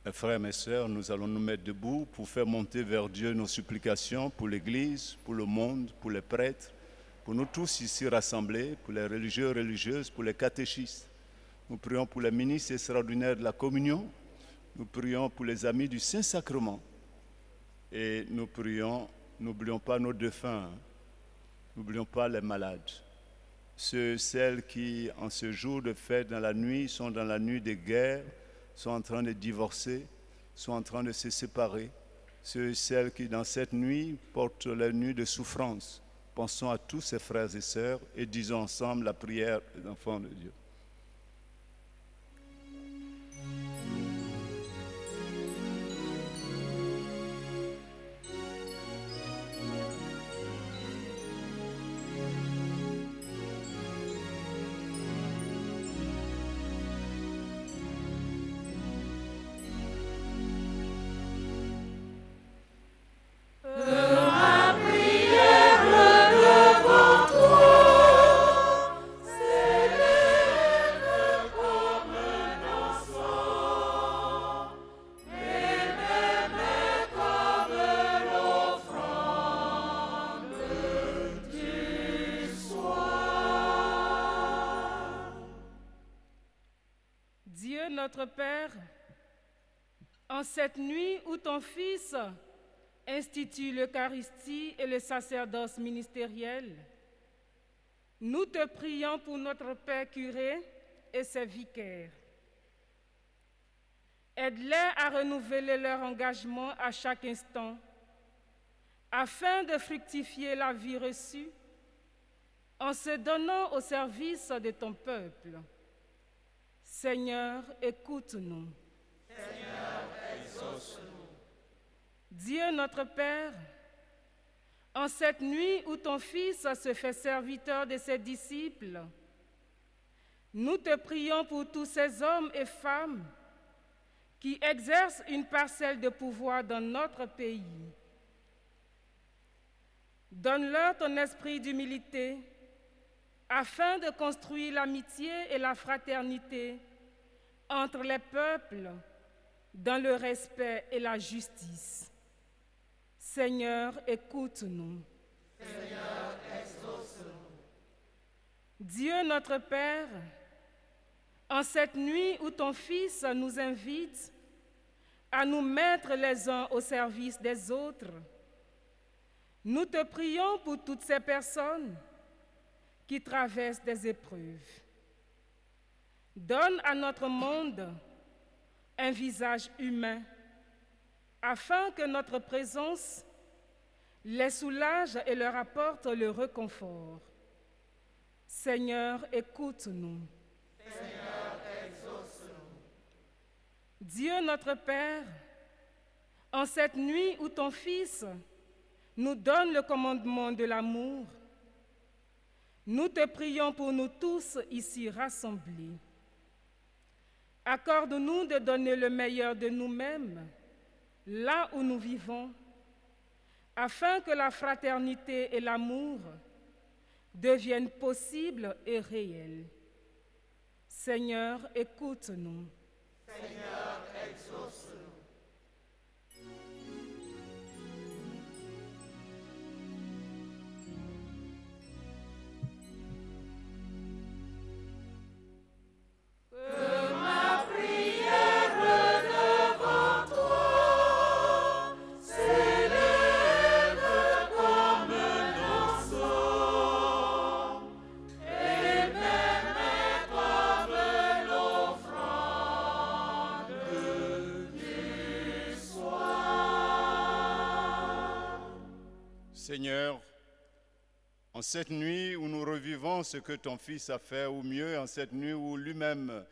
[SPEAKER 1] Mes frères et mes sœurs, nous allons nous mettre debout pour faire monter vers Dieu nos supplications pour l'Église, pour le monde, pour les prêtres, pour nous tous ici rassemblés, pour les religieux et religieuses, pour les catéchistes. Nous prions pour les ministres extraordinaires de la communion. Nous prions pour les amis du Saint-Sacrement. Et nous prions, n'oublions pas nos défunts, n'oublions pas les malades. Celles qui, en ce jour de fête dans la nuit, sont dans la nuit de guerre, sont en train de divorcer, sont en train de se séparer. Ceux et celles qui, dans cette nuit, portent la nuit de souffrance. Pensons à tous ces frères et sœurs et disons ensemble la prière des enfants de Dieu.
[SPEAKER 4] Notre Père, en cette nuit où ton Fils institue l'Eucharistie et le sacerdoce ministériel, nous te prions pour notre Père curé et ses vicaires. Aide-les à renouveler leur engagement à chaque instant, afin de fructifier la vie reçue en se donnant au service de ton peuple. Seigneur, écoute-nous.
[SPEAKER 2] Seigneur, exauce-nous.
[SPEAKER 4] Dieu notre Père, en cette nuit où ton Fils se fait serviteur de ses disciples, nous te prions pour tous ces hommes et femmes qui exercent une parcelle de pouvoir dans notre pays. Donne-leur ton esprit d'humilité afin de construire l'amitié et la fraternité entre les peuples dans le respect et la justice. Seigneur, écoute-nous.
[SPEAKER 2] Seigneur, exauce-nous.
[SPEAKER 4] Dieu notre Père, en cette nuit où ton Fils nous invite à nous mettre les uns au service des autres, nous te prions pour toutes ces personnes qui traversent des épreuves. Donne à notre monde un visage humain, afin que notre présence les soulage et leur apporte le réconfort. Seigneur, écoute-nous.
[SPEAKER 2] Seigneur, exauce-nous.
[SPEAKER 4] Dieu notre Père, en cette nuit où ton Fils nous donne le commandement de l'amour, nous te prions pour nous tous ici rassemblés. Accorde-nous de donner le meilleur de nous-mêmes là où nous vivons, afin que la fraternité et l'amour deviennent possibles et réels. Seigneur, écoute-nous.
[SPEAKER 2] Seigneur, exauce-nous.
[SPEAKER 1] Seigneur, en cette nuit où nous revivons ce que ton Fils a fait, ou mieux, en cette nuit où lui-même,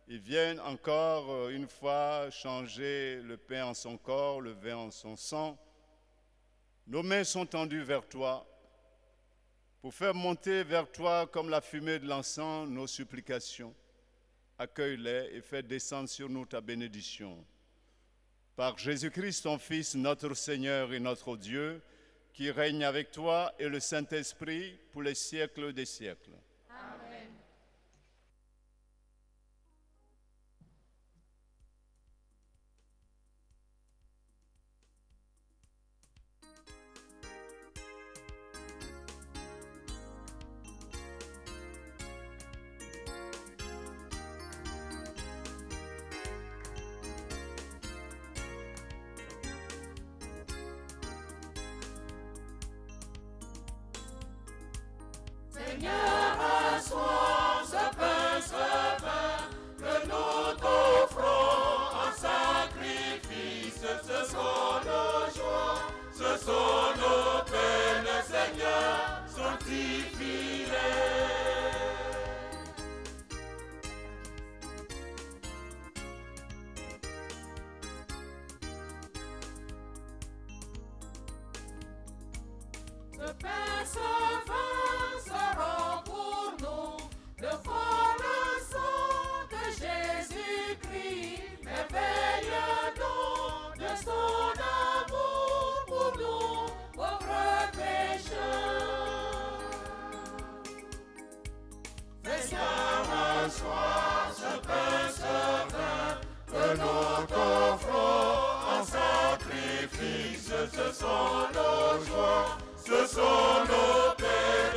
[SPEAKER 1] il vient encore une fois changer le pain en son corps, le vin en son sang, nos mains sont tendues vers toi pour faire monter vers toi comme la fumée de l'encens nos supplications. Accueille-les et fais descendre sur nous ta bénédiction. Par Jésus-Christ, ton Fils, notre Seigneur et notre Dieu, qui règne avec toi et le Saint-Esprit pour les siècles des siècles.
[SPEAKER 2] Amen. Seigneur, reçois ce pain, ce vin que nous t'offrons en sacrifice. Ce sont nos joies, ce sont nos peines, Seigneur, sanctifie-les. Ce pain, ce vin seront pour nous le corps, le sang de Jésus-Christ, merveilleux don de son amour pour nous, pauvres pécheurs. Seigneur, reçois ce pain, ce vin que nous t'offrons en sacrifice. Ce sont nos joies, ce sont nos peines,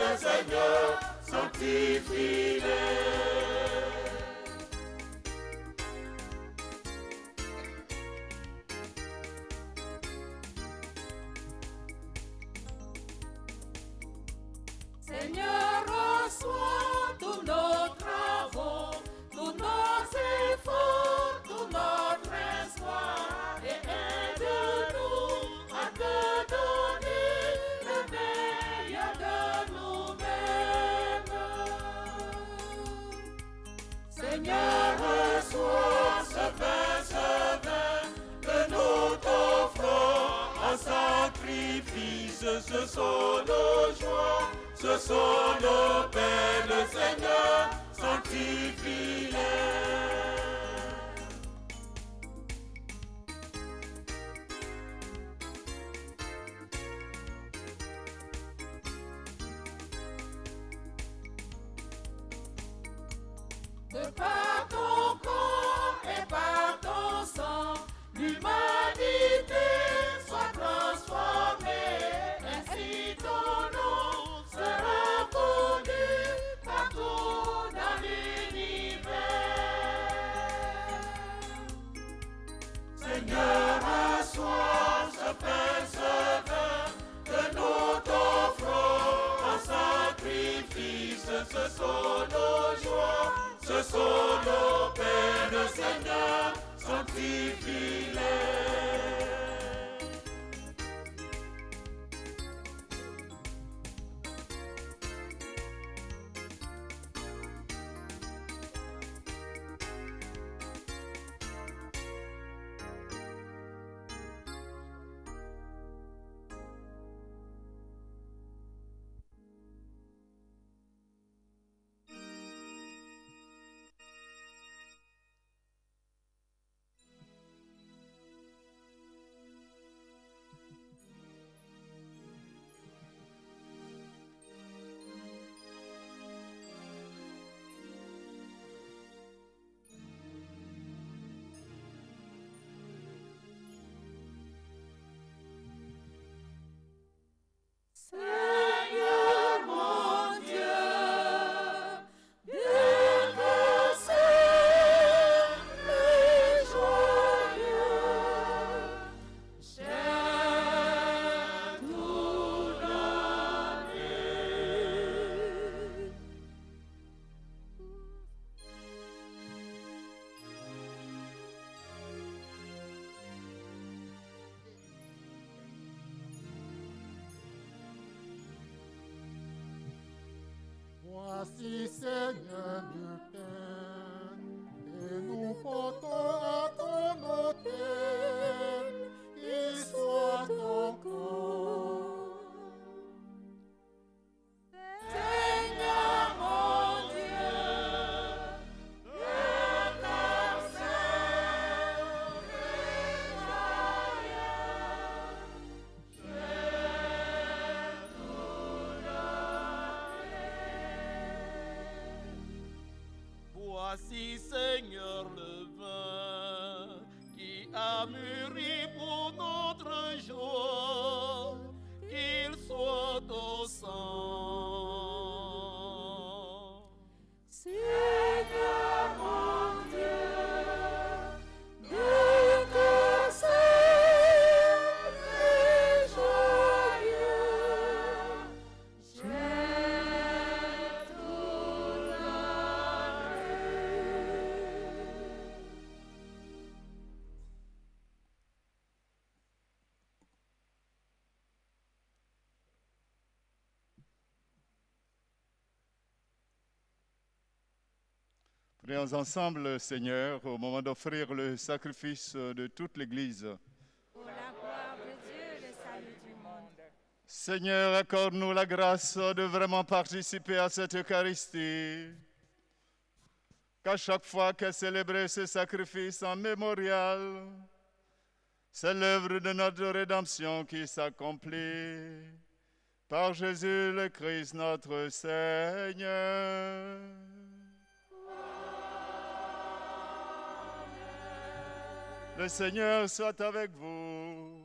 [SPEAKER 2] ce sont nos pères, le Seigneur, sanctifie-les. De par ton corps et par ton sang, l'humanité soit transformée. Ainsi ton nom sera connu partout dans l'univers. Seigneur, reçois ce pain, ce vin que nous t'offrons en sacrifice. Ce sont nos joies, ce sont nos peines, Seigneur, sanctifie-les. Seigneur mon Dieu, Dieu que c'est le joyeux, j'aime tout donner.
[SPEAKER 5] Voici, Seigneur, le pain, et nous portons à ton autel, qu'il soit ton corps.
[SPEAKER 2] Seigneur mon Dieu, Dieu comme c'est le joyeux, j'aime tout donner.
[SPEAKER 5] Voici, Seigneur, le vin qui a mûri pour notre joie, qu'il soit au sang.
[SPEAKER 2] Seigneur mon Dieu, Dieu que c'est le joyeux, j'aime tout donner.
[SPEAKER 1] Prions ensemble, Seigneur, au moment d'offrir le sacrifice de toute l'Église.
[SPEAKER 2] Pour la gloire de Dieu et le salut du monde.
[SPEAKER 1] Seigneur, accorde-nous la grâce de vraiment participer à cette Eucharistie. Qu'à chaque fois qu'est célébré ce sacrifice en mémorial, c'est l'œuvre de notre rédemption qui s'accomplit. Par Jésus le Christ, notre Seigneur. Le Seigneur soit avec vous.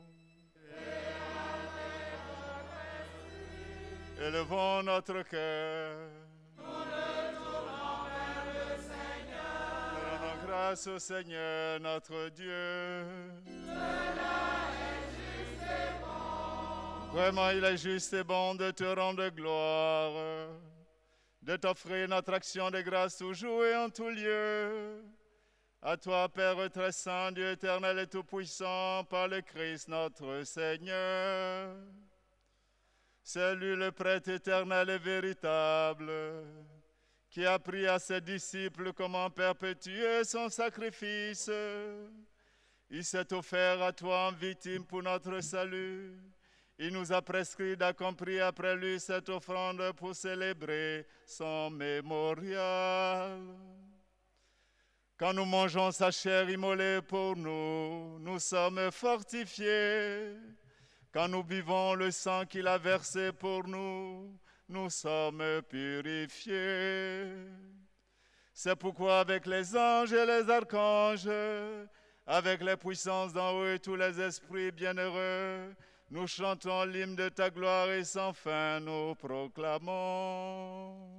[SPEAKER 1] Élevons notre cœur. Rendons grâce au Seigneur notre Dieu. Vraiment, il est juste et bon de te rendre gloire, de t'offrir notre action de grâce toujours et en tout lieu. À toi, Père très saint, Dieu éternel et tout-puissant, par le Christ notre Seigneur. C'est lui le prêtre éternel et véritable, qui a appris à ses disciples comment perpétuer son sacrifice. Il s'est offert à toi en victime pour notre salut. il nous a prescrit d'accomplir après lui cette offrande pour célébrer son mémorial. Quand nous mangeons sa chair immolée pour nous, nous sommes fortifiés. Quand nous buvons le sang qu'il a versé pour nous, nous sommes purifiés. C'est pourquoi avec les anges et les archanges, avec les puissances d'en haut et tous les esprits bienheureux, nous chantons l'hymne de ta gloire et sans fin nous proclamons.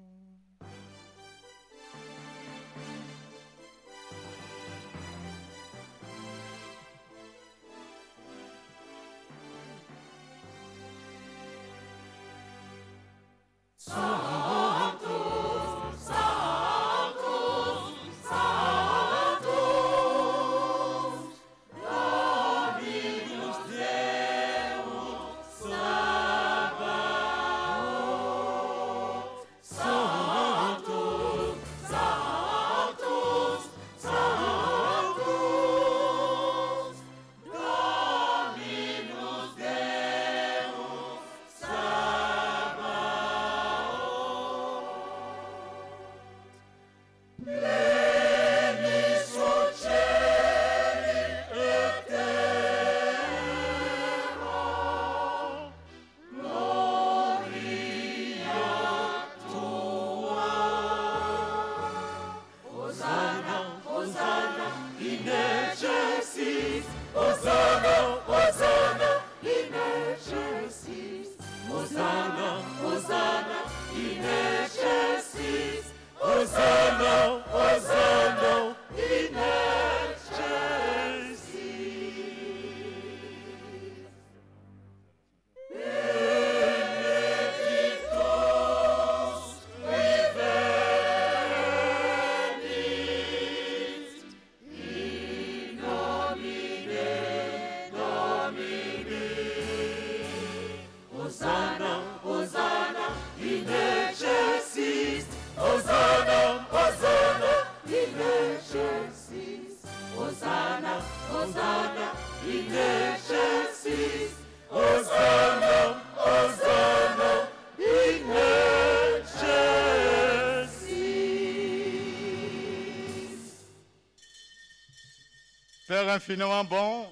[SPEAKER 1] Père infiniment bon,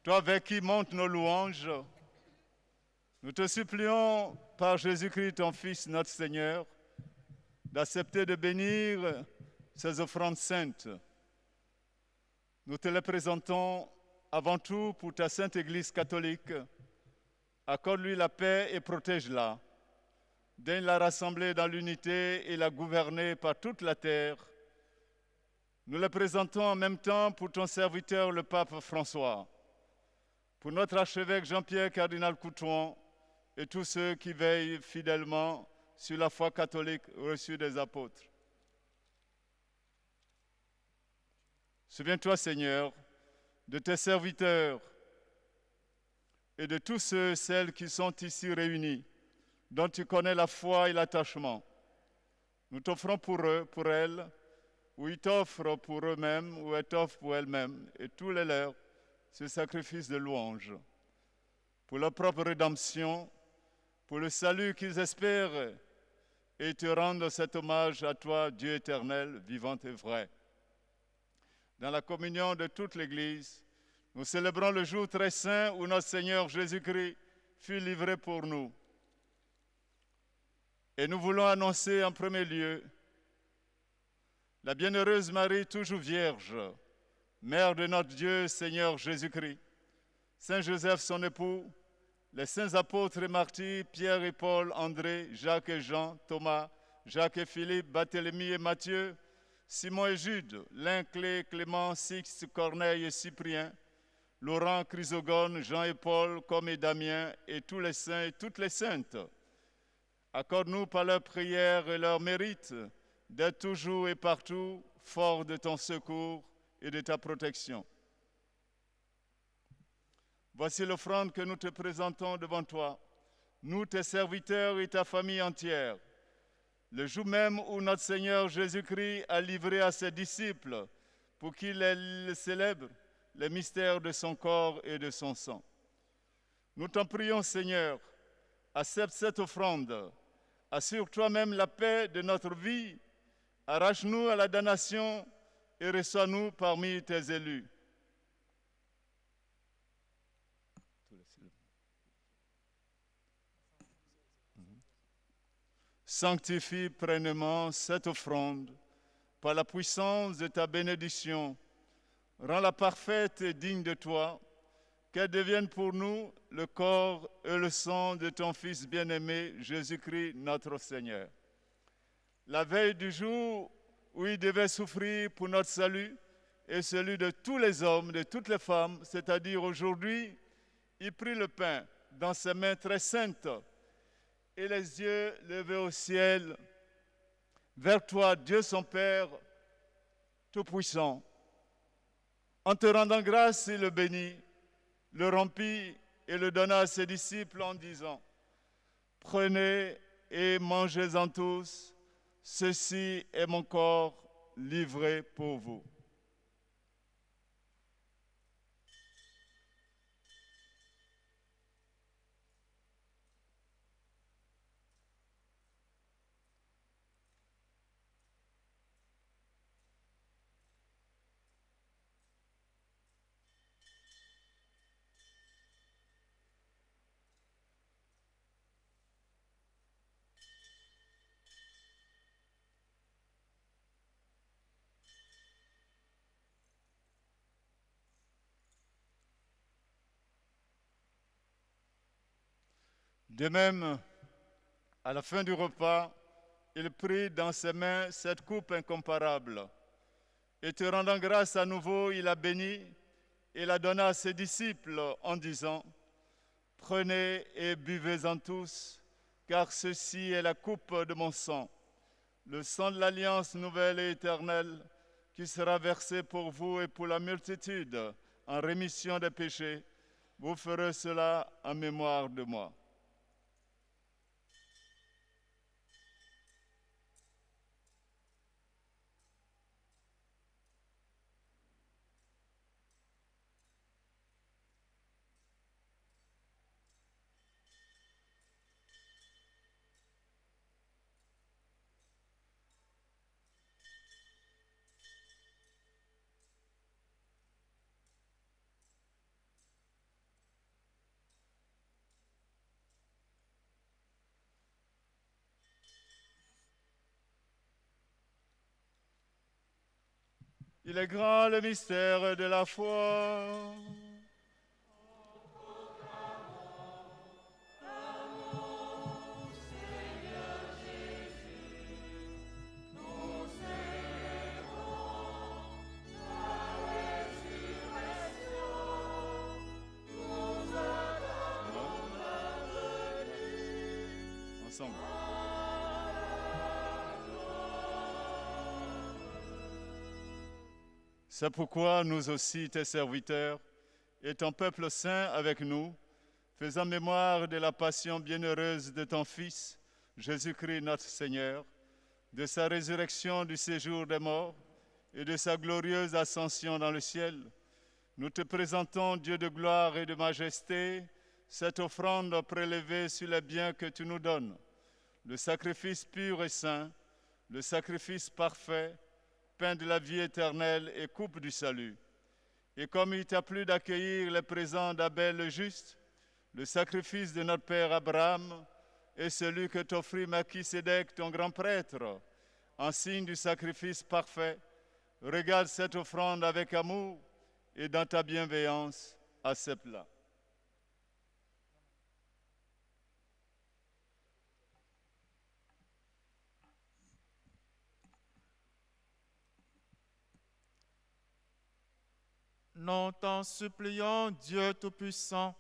[SPEAKER 1] toi avec qui montent nos louanges, nous te supplions par Jésus-Christ, ton Fils, notre Seigneur, d'accepter de bénir ces offrandes saintes. Nous te les présentons avant tout pour ta Sainte Église catholique. Accorde-lui la paix et protège-la. Daigne la rassembler dans l'unité et la gouverner par toute la terre. Nous le présentons en même temps pour ton serviteur, le pape François, pour notre archevêque Jean-Pierre cardinal Coutouan et tous ceux qui veillent fidèlement sur la foi catholique reçue des apôtres. Souviens-toi, Seigneur, de tes serviteurs et de tous ceux et celles qui sont ici réunis, dont tu connais la foi et l'attachement. Nous t'offrons pour eux, pour elles, ou ils t'offrent pour eux-mêmes, ou elles t'offrent pour elles-mêmes, et tous les leurs, ce sacrifice de louange, pour leur propre rédemption, pour le salut qu'ils espèrent, et te rendre cet hommage à toi, Dieu éternel, vivant et vrai. Dans la communion de toute l'Église, nous célébrons le jour très saint où notre Seigneur Jésus-Christ fut livré pour nous. Et nous voulons annoncer en premier lieu la bienheureuse Marie, toujours vierge, mère de notre Dieu, Seigneur Jésus-Christ, Saint Joseph, son époux, les saints apôtres et martyrs, Pierre et Paul, André, Jacques et Jean, Thomas, Jacques et Philippe, Barthélemy et Matthieu, Simon et Jude, L'inclé, Clément, Sixte, Corneille et Cyprien, Laurent, Chrysogone, Jean et Paul, Com et Damien, et tous les saints et toutes les saintes. Accorde-nous par leurs prières et leurs mérites d'être toujours et partout forts de ton secours et de ta protection. Voici l'offrande que nous te présentons devant toi, nous tes serviteurs et ta famille entière, le jour même où notre Seigneur Jésus-Christ a livré à ses disciples pour qu'ils célèbrent les mystères de son corps et de son sang. Nous t'en prions, Seigneur, accepte cette offrande, assure toi-même la paix de notre vie, arrache-nous à la damnation et reçois-nous parmi tes élus. Sanctifie pleinement cette offrande par la puissance de ta bénédiction. Rends-la parfaite et digne de toi, qu'elle devienne pour nous le corps et le sang de ton Fils bien-aimé, Jésus-Christ, notre Seigneur. La veille du jour où il devait souffrir pour notre salut et celui de tous les hommes, de toutes les femmes, c'est-à-dire aujourd'hui, il prit le pain dans ses mains très saintes et les yeux levés au ciel, vers toi, Dieu son Père, Tout-Puissant. En te rendant grâce, il le bénit, le rompit et le donna à ses disciples en disant, « Prenez et mangez-en tous, ceci est mon corps livré pour vous. » De même, à la fin du repas, il prit dans ses mains cette coupe incomparable. Et te rendant grâce à nouveau, il la bénit et la donna à ses disciples en disant, « Prenez et buvez-en tous, car ceci est la coupe de mon sang, le sang de l'alliance nouvelle et éternelle, qui sera versé pour vous et pour la multitude en rémission des péchés. Vous ferez cela en mémoire de moi. » Il est grand le mystère de la foi. Ensemble. C'est pourquoi nous aussi, tes serviteurs, et ton peuple saint avec nous, faisant mémoire de la passion bienheureuse de ton Fils, Jésus-Christ notre Seigneur, de sa résurrection du séjour des morts et de sa glorieuse ascension dans le ciel, nous te présentons, Dieu de gloire et de majesté, cette offrande prélevée sur les biens que tu nous donnes, le sacrifice pur et saint, le sacrifice parfait, pain de la vie éternelle et coupe du salut. Et comme il t'a plu d'accueillir les présents d'Abel le juste, le sacrifice de notre père Abraham et celui que t'offrit Melchisédek, ton grand prêtre, en signe du sacrifice parfait, regarde cette offrande avec amour et dans ta bienveillance, accepte-la.
[SPEAKER 6] Nous t'en supplions, Dieu Tout-Puissant,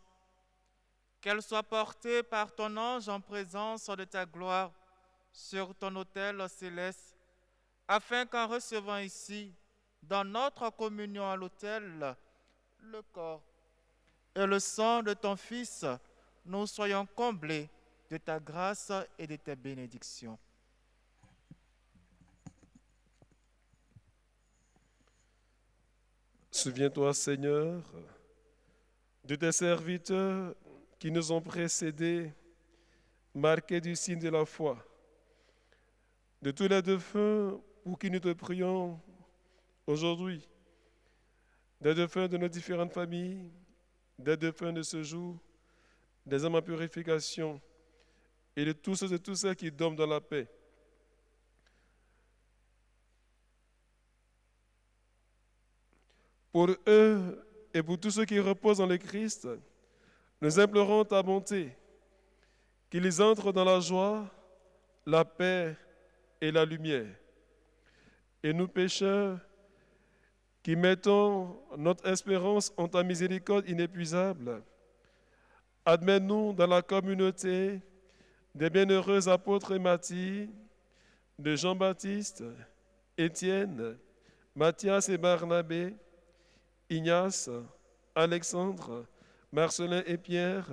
[SPEAKER 6] qu'elle soit portée par ton ange en présence de ta gloire sur ton autel céleste, afin qu'en recevant ici, dans notre communion à l'autel, le corps et le sang de ton Fils, nous soyons comblés de ta grâce et de tes bénédictions.
[SPEAKER 7] Souviens-toi, Seigneur, de tes serviteurs qui nous ont précédés, marqués du signe de la foi. De tous les défunts pour qui nous te prions aujourd'hui, des défunts de nos différentes familles, des défunts de ce jour, des âmes en purification, et de tous ceux et tous celles qui dorment dans la paix. Pour eux et pour tous ceux qui reposent en le Christ, nous implorons ta bonté, qu'ils entrent dans la joie, la paix et la lumière. Et nous pécheurs, qui mettons notre espérance en ta miséricorde inépuisable, admets-nous dans la communauté des bienheureux apôtres et martyrs, de Jean-Baptiste, Étienne, Matthias et Barnabé, Ignace, Alexandre, Marcelin et Pierre,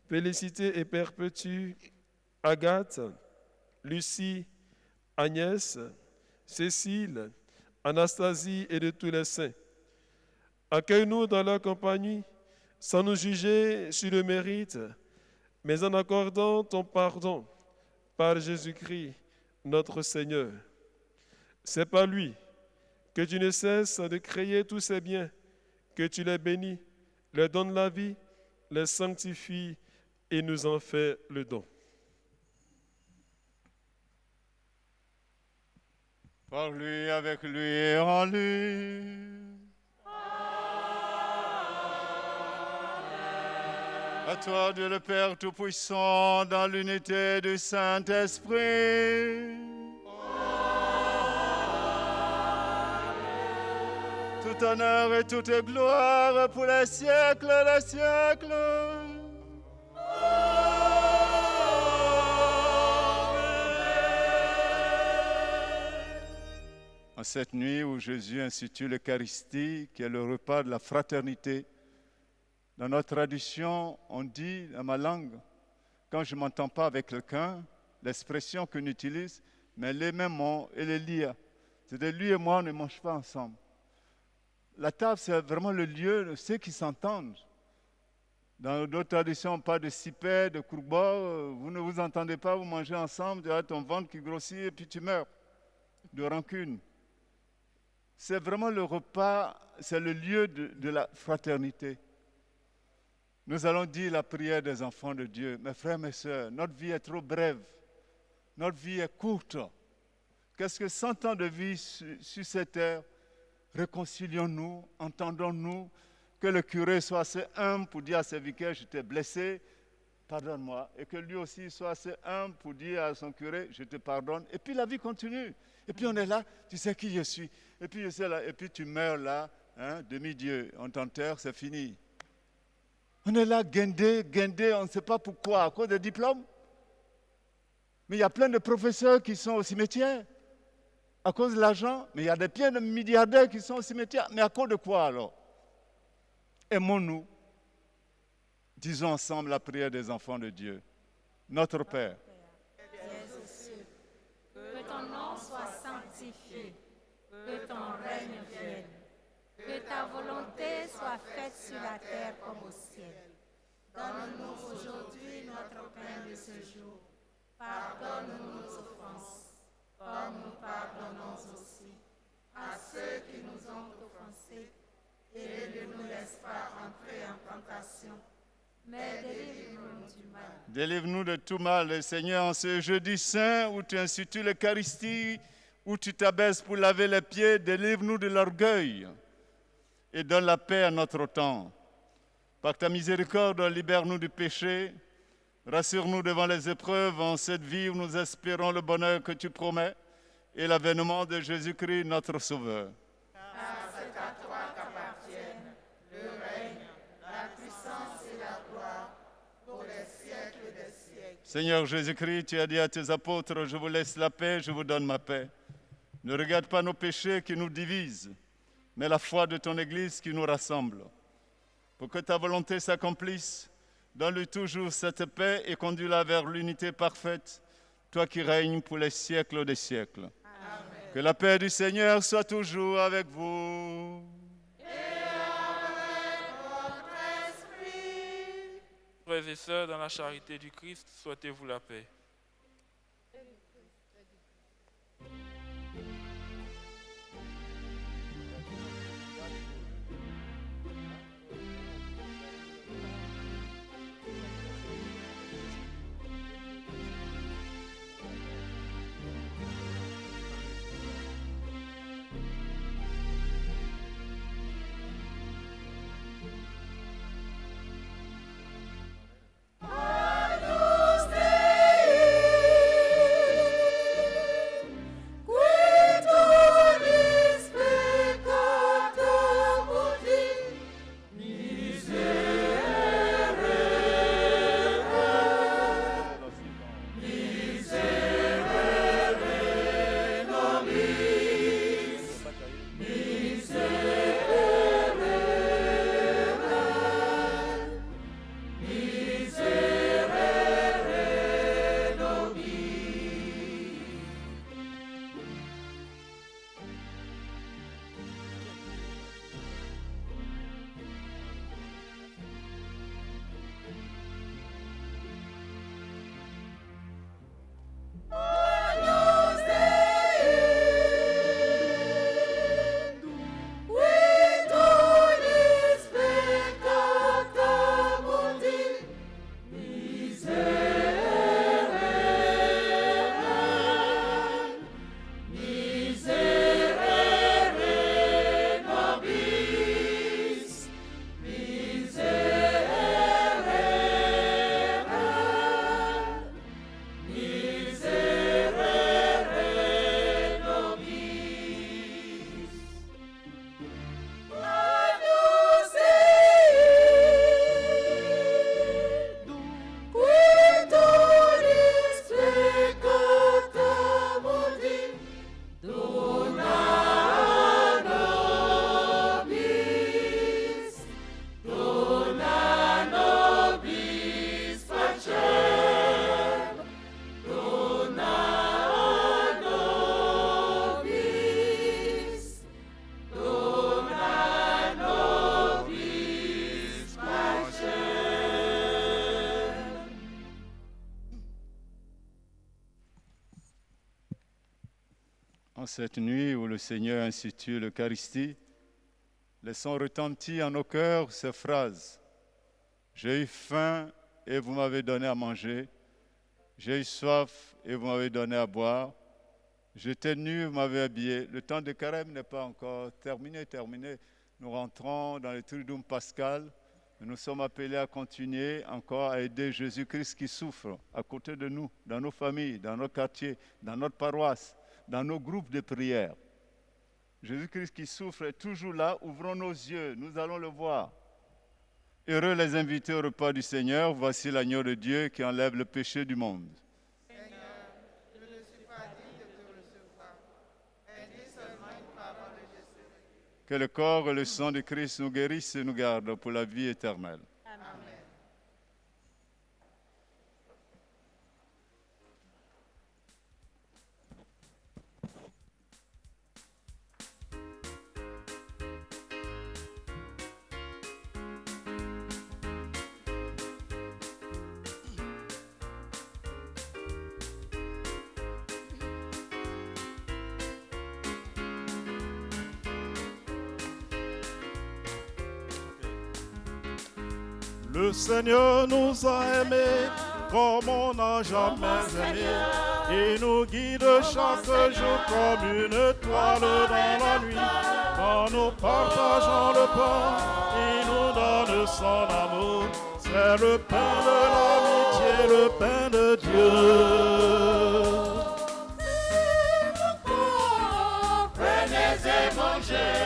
[SPEAKER 7] Félicité et Perpétue, Agathe, Lucie, Agnès, Cécile, Anastasie et de tous les saints. Accueille-nous dans leur compagnie, sans nous juger sur le mérite, mais en accordant ton pardon par Jésus-Christ, notre Seigneur. C'est par lui que tu ne cesses de créer tous ces biens, que tu les bénis, leur donnes la vie, les sanctifies et nous en fais le don.
[SPEAKER 1] Par lui, avec lui et en lui. À toi, Dieu le Père Tout-Puissant, dans l'unité du Saint-Esprit. Tout honneur et toute gloire pour les siècles des siècles. En cette nuit où Jésus institue l'Eucharistie, qui est le repas de la fraternité, dans notre tradition, on dit, dans ma langue, quand je ne m'entends pas avec quelqu'un, l'expression qu'on utilise, mais les mêmes mots et les liens. C'est-à-dire, lui et moi, on ne mange pas ensemble. La table, c'est vraiment le lieu de ceux qui s'entendent. Dans d'autres traditions, on parle de sipet, de courba. Vous ne vous entendez pas, vous mangez ensemble, tu as ton ventre qui grossit et puis tu meurs de rancune. C'est vraiment le repas, c'est le lieu de la fraternité. Nous allons dire la prière des enfants de Dieu. Mes frères, mes sœurs, notre vie est trop brève. Notre vie est courte. Qu'est-ce que 100 ans de vie sur cette terre? Réconcilions-nous, entendons-nous, que le curé soit assez humble pour dire à ses vicaires, je t'ai blessé, pardonne-moi. Et que lui aussi soit assez humble pour dire à son curé, je te pardonne. Et puis la vie continue. Et puis on est là, tu sais qui je suis. Et puis je sais là, et puis tu meurs là, demi-dieu, on t'enterre, c'est fini. On est là, guindé, on ne sait pas pourquoi, à cause des diplômes. Mais il y a plein de professeurs qui sont au cimetière à cause de l'argent. Mais il y a plein de milliardaires qui sont au cimetière. Mais à cause de quoi alors? Aimons-nous. Disons ensemble la prière des enfants de Dieu. Notre Père.
[SPEAKER 2] Que ton nom soit sanctifié, que ton règne vienne, que ta volonté soit faite sur la terre comme au ciel. Donne-nous aujourd'hui notre pain de ce jour. Pardonne-nous nos offenses, comme nous pardonnons aussi à ceux qui nous ont offensés. Et ne nous laisse pas entrer en tentation, mais délivre-nous du mal.
[SPEAKER 1] Délivre-nous de tout mal, et Seigneur, en ce jeudi saint où tu institues l'Eucharistie, où tu t'abaisses pour laver les pieds, délivre-nous de l'orgueil et donne la paix à notre temps. Par ta miséricorde, libère-nous du péché, rassure-nous devant les épreuves en cette vie où nous espérons le bonheur que tu promets et l'avènement de Jésus-Christ, notre Sauveur.
[SPEAKER 2] Car c'est à toi qu'appartiennent le règne, la puissance et la gloire pour les siècles des siècles.
[SPEAKER 1] Seigneur Jésus-Christ, tu as dit à tes apôtres, je vous laisse la paix, je vous donne ma paix. Ne regarde pas nos péchés qui nous divisent, mais la foi de ton Église qui nous rassemble. Pour que ta volonté s'accomplisse, donne-lui toujours cette paix et conduis-la vers l'unité parfaite, toi qui règnes pour les siècles des siècles. Amen. Que la paix du Seigneur soit toujours avec vous.
[SPEAKER 2] Et avec votre esprit.
[SPEAKER 3] Frères frères et sœurs, dans la charité du Christ, souhaitez-vous la paix.
[SPEAKER 1] En cette nuit où le Seigneur institue l'Eucharistie, laissons retentir en nos cœurs ces phrases. J'ai eu faim et vous m'avez donné à manger. J'ai eu soif et vous m'avez donné à boire. J'étais nu, vous m'avez habillé. Le temps de carême n'est pas encore terminé. Nous rentrons dans le Triduum pascal. Nous sommes appelés à continuer encore à aider Jésus-Christ qui souffre à côté de nous, dans nos familles, dans nos quartiers, dans notre paroisse, dans nos groupes de prière. Jésus-Christ qui souffre est toujours là. Ouvrons nos yeux, nous allons le voir. Heureux les invités au repas du Seigneur. Voici l'agneau de Dieu qui enlève le péché du monde.
[SPEAKER 8] Seigneur, je ne suis pas digne de te recevoir, mais dis seulement une parole et je serai.
[SPEAKER 1] Que le corps et le sang de Christ nous guérissent et nous gardent pour la vie éternelle.
[SPEAKER 8] Amen.
[SPEAKER 5] Le Seigneur nous a aimés comme on n'a jamais aimé. Il nous guide chaque jour comme une étoile dans la nuit. Quand nous partageons le pain, il nous donne son amour. C'est le pain de l'amitié, le pain de Dieu.
[SPEAKER 2] Prenez et mangez.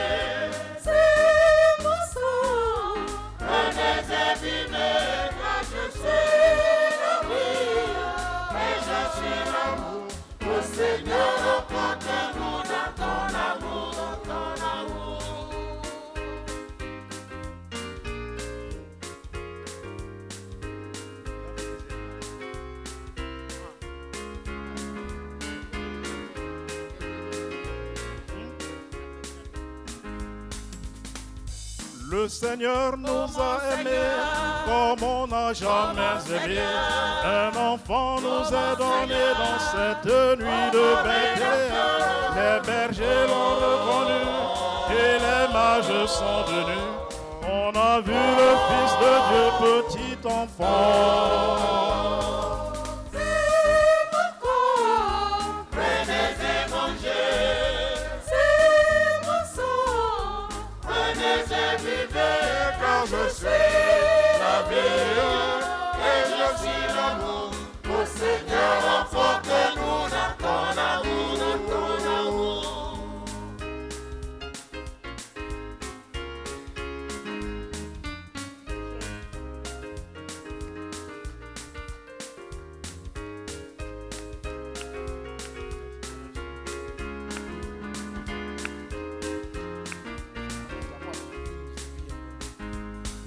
[SPEAKER 2] Seigneur, porte-nous dans ton amour, dans ton amour.
[SPEAKER 5] Le Seigneur nous a aimés comme on n'a jamais aimé. Un enfant nous est donné dans cette nuit de Bethléem. Les bergers l'ont reconnu et les mages sont venus. On a vu le Fils de Dieu, petit enfant.
[SPEAKER 8] Je suis la vie et je suis l'amour. Ô Seigneur, emporte-nous dans ton amour, dans ton amour.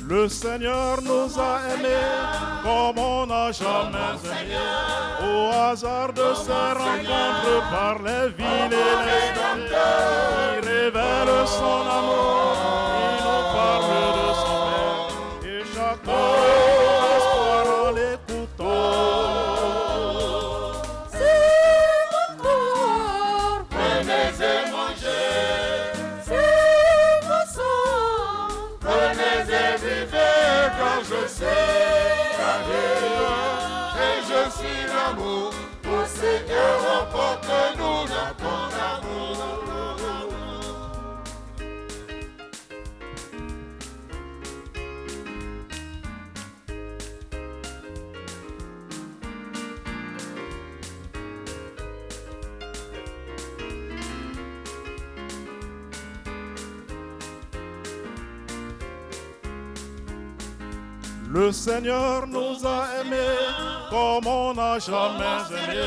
[SPEAKER 5] Le Seigneur nous a aimés comme on n'a jamais aimé. Au hasard de ces rencontres par les villes et les cités, il révèle son amour, il nous parle de son Père. Et chacun a espoir en l'écoutant.
[SPEAKER 8] C'est mon corps, prenez et mangez. C'est mon sang, prenez et vivez, car je suis la vie et je suis l'amour. Ô Seigneur, emporte-nous dans ton amour.
[SPEAKER 5] Le Seigneur nous a aimés comme on n'a jamais aimé.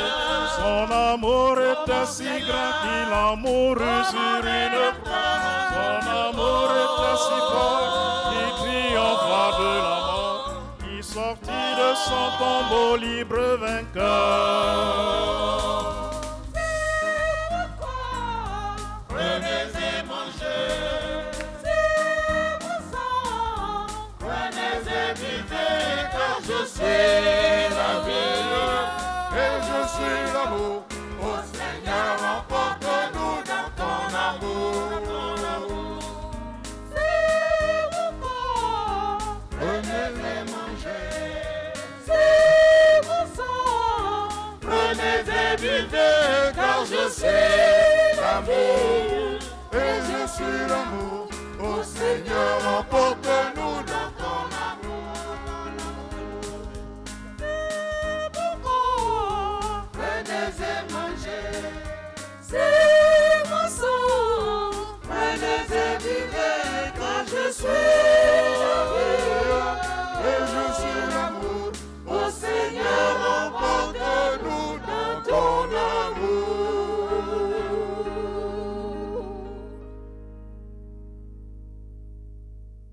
[SPEAKER 5] Son amour était si grand qu'il a mouru sur une croix. Son amour était si fort qu'il triompha de la mort. Il sortit de son tombeau libre vainqueur.
[SPEAKER 8] Prenez et mangez. C'est mon sang. Prenez et vivez, car je suis la vie et je suis l'amour. Ô Seigneur, emporte-nous dans ton amour. C'est mon corps. Prenez et mangez. C'est mon sang. Prenez et vivez, car je suis l'amour et je suis l'amour. Ô Seigneur, emporte-nous dans ton amour. C'est mon corps, prenez et mangez. C'est mon sang, prenez et vivez, car je suis la vie et je suis l'amour. Ô Seigneur, emporte-nous dans ton amour.
[SPEAKER 5] «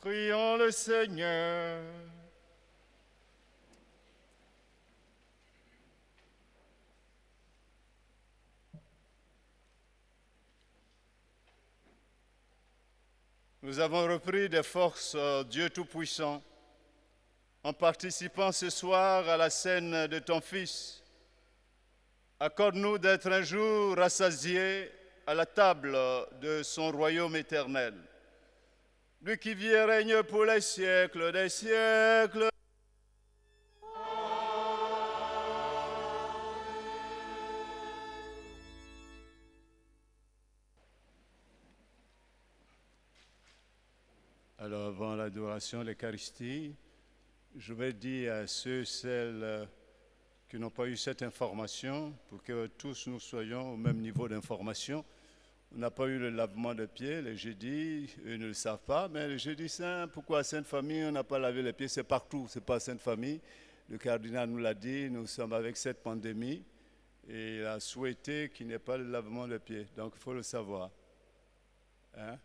[SPEAKER 1] Prions le Seigneur. Nous avons repris des forces, Dieu Tout-Puissant, en participant ce soir à la scène de ton Fils. Accorde-nous d'être un jour rassasiés à la table de son royaume éternel. Lui qui vit et règne pour les siècles des siècles. Alors, avant l'adoration de l'Eucharistie, je vais dire à ceux et celles qui n'ont pas eu cette information, pour que tous nous soyons au même niveau d'information. On n'a pas eu le lavement de pieds les jeudis, eux ne le savent pas, mais le jeudi saint, pourquoi à Sainte-Famille on n'a pas lavé les pieds? C'est partout, c'est pas à Sainte-Famille. Le cardinal nous l'a dit, nous sommes avec cette pandémie et il a souhaité qu'il n'y ait pas le lavement de pieds. Donc il faut le savoir. Hein?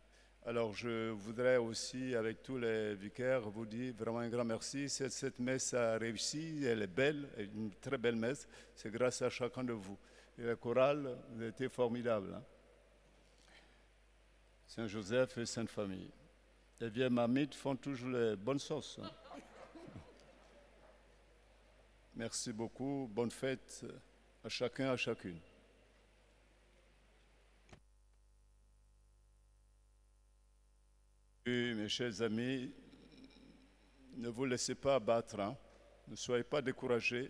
[SPEAKER 1] Alors je voudrais aussi, avec tous les vicaires, vous dire vraiment un grand merci. Cette messe a réussi, elle est belle, elle est une très belle messe. C'est grâce à chacun de vous. Et la chorale, vous avez été formidable. Hein? Saint-Joseph et Sainte-Famille. Les vieilles mamites font toujours les bonnes sauces. Hein? Merci beaucoup. Bonne fête à chacun, à chacune. Et mes chers amis, ne vous laissez pas abattre. Hein? Ne soyez pas découragés.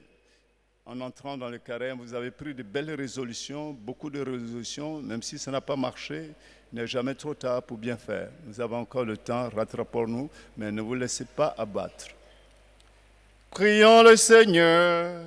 [SPEAKER 1] En entrant dans le carême, vous avez pris de belles résolutions, beaucoup de résolutions, même si ça n'a pas marché, il n'est jamais trop tard pour bien faire. Nous avons encore le temps, rattrapons-nous, mais ne vous laissez pas abattre. Prions le Seigneur.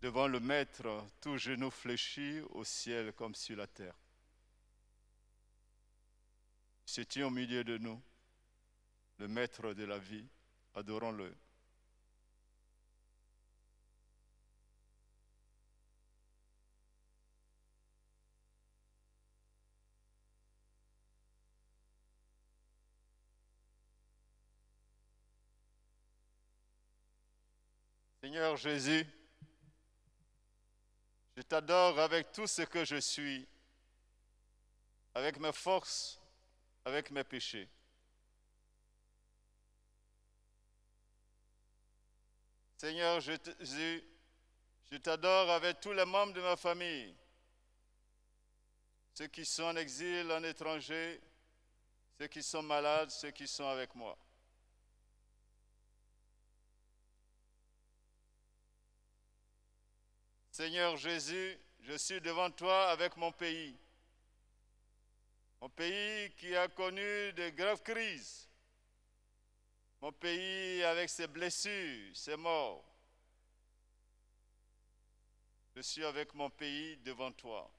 [SPEAKER 1] devant le Maître, tout genou fléchi au ciel comme sur la terre. Il se tient au milieu de nous, le Maître de la vie, adorons-le. Seigneur Jésus, je t'adore avec tout ce que je suis, avec mes forces, avec mes péchés. Seigneur Jésus, je t'adore avec tous les membres de ma famille, ceux qui sont en exil, en étranger, ceux qui sont malades, ceux qui sont avec moi. Seigneur Jésus, je suis devant toi avec mon pays qui a connu de graves crises, mon pays avec ses blessures, ses morts. Je suis avec mon pays devant toi,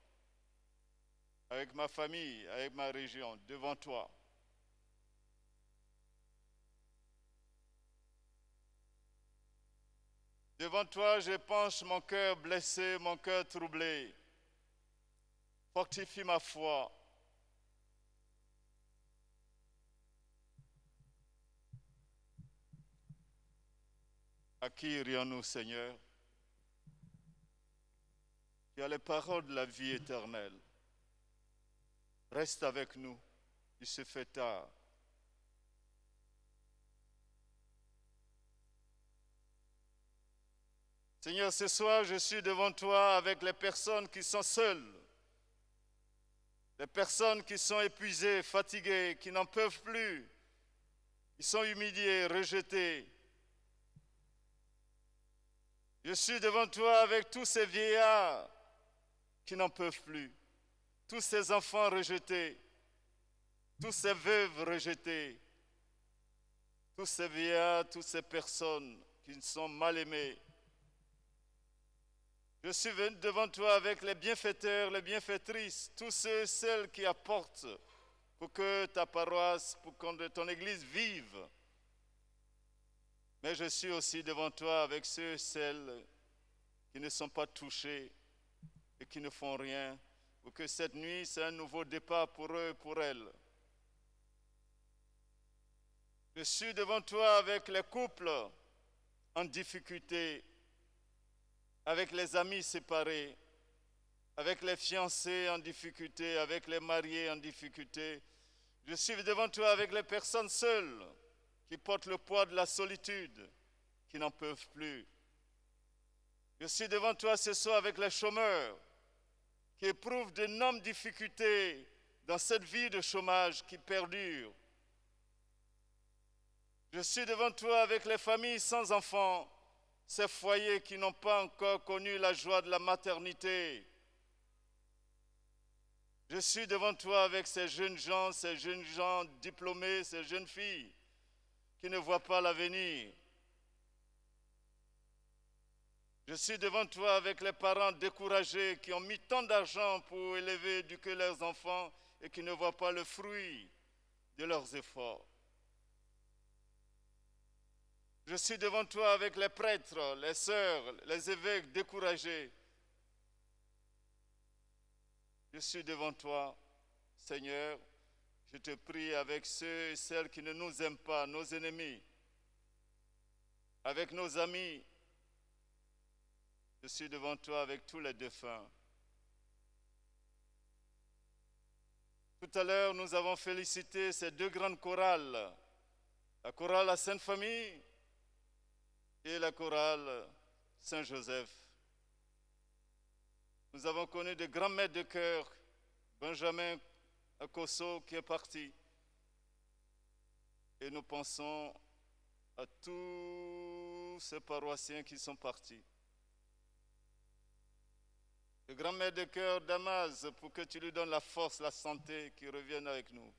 [SPEAKER 1] avec ma famille, avec ma région, devant toi. Devant toi, je penche mon cœur blessé, mon cœur troublé. Fortifie ma foi. À qui irions-nous, Seigneur? Tu as les paroles de la vie éternelle. Reste avec nous, il se fait tard. Seigneur, ce soir, je suis devant toi avec les personnes qui sont seules, les personnes qui sont épuisées, fatiguées, qui n'en peuvent plus, qui sont humiliées, rejetées. Je suis devant toi avec tous ces vieillards qui n'en peuvent plus, tous ces enfants rejetés, tous ces veuves rejetées, tous ces vieillards, toutes ces personnes qui sont mal aimées. Je suis venu devant toi avec les bienfaiteurs, les bienfaitrices, tous ceux et celles qui apportent pour que ta paroisse, pour que ton Église vive. Mais je suis aussi devant toi avec ceux et celles qui ne sont pas touchés et qui ne font rien, pour que cette nuit, c'est un nouveau départ pour eux et pour elles. Je suis devant toi avec les couples en difficulté, avec les amis séparés, avec les fiancés en difficulté, avec les mariés en difficulté. Je suis devant toi avec les personnes seules qui portent le poids de la solitude, qui n'en peuvent plus. Je suis devant toi ce soir avec les chômeurs qui éprouvent d'énormes difficultés dans cette vie de chômage qui perdure. Je suis devant toi avec les familles sans enfants, ces foyers qui n'ont pas encore connu la joie de la maternité. Je suis devant toi avec ces jeunes gens diplômés, ces jeunes filles qui ne voient pas l'avenir. Je suis devant toi avec les parents découragés qui ont mis tant d'argent pour élever, éduquer leurs enfants et qui ne voient pas le fruit de leurs efforts. Je suis devant toi avec les prêtres, les sœurs, les évêques découragés. Je suis devant toi, Seigneur, je te prie avec ceux et celles qui ne nous aiment pas, nos ennemis, avec nos amis. Je suis devant toi avec tous les défunts. Tout à l'heure, nous avons félicité ces deux grandes chorales, la chorale La Sainte Famille et la chorale Saint-Joseph. Nous avons connu de grands maîtres de chœur, Benjamin Akoso qui est parti. Et nous pensons à tous ces paroissiens qui sont partis. Le grand maître de chœur Damas, pour que tu lui donnes la force, la santé, qui revienne avec nous.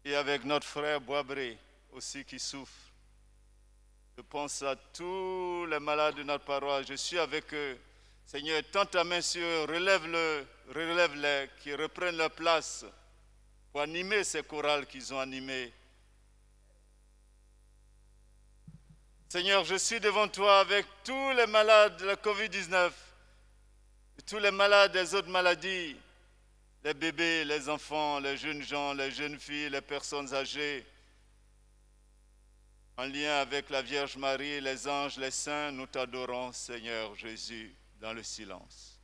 [SPEAKER 1] Et avec notre frère Boisbré aussi qui souffre. Je pense à tous les malades de notre paroisse. Je suis avec eux. Seigneur, tends ta main sur eux, relève-les, qu'ils reprennent leur place pour animer ces chorales qu'ils ont animées. Seigneur, je suis devant toi avec tous les malades de la Covid-19, tous les malades des autres maladies, les bébés, les enfants, les jeunes gens, les jeunes filles, les personnes âgées. En lien avec la Vierge Marie, les anges, les saints, nous t'adorons, Seigneur Jésus, dans le silence.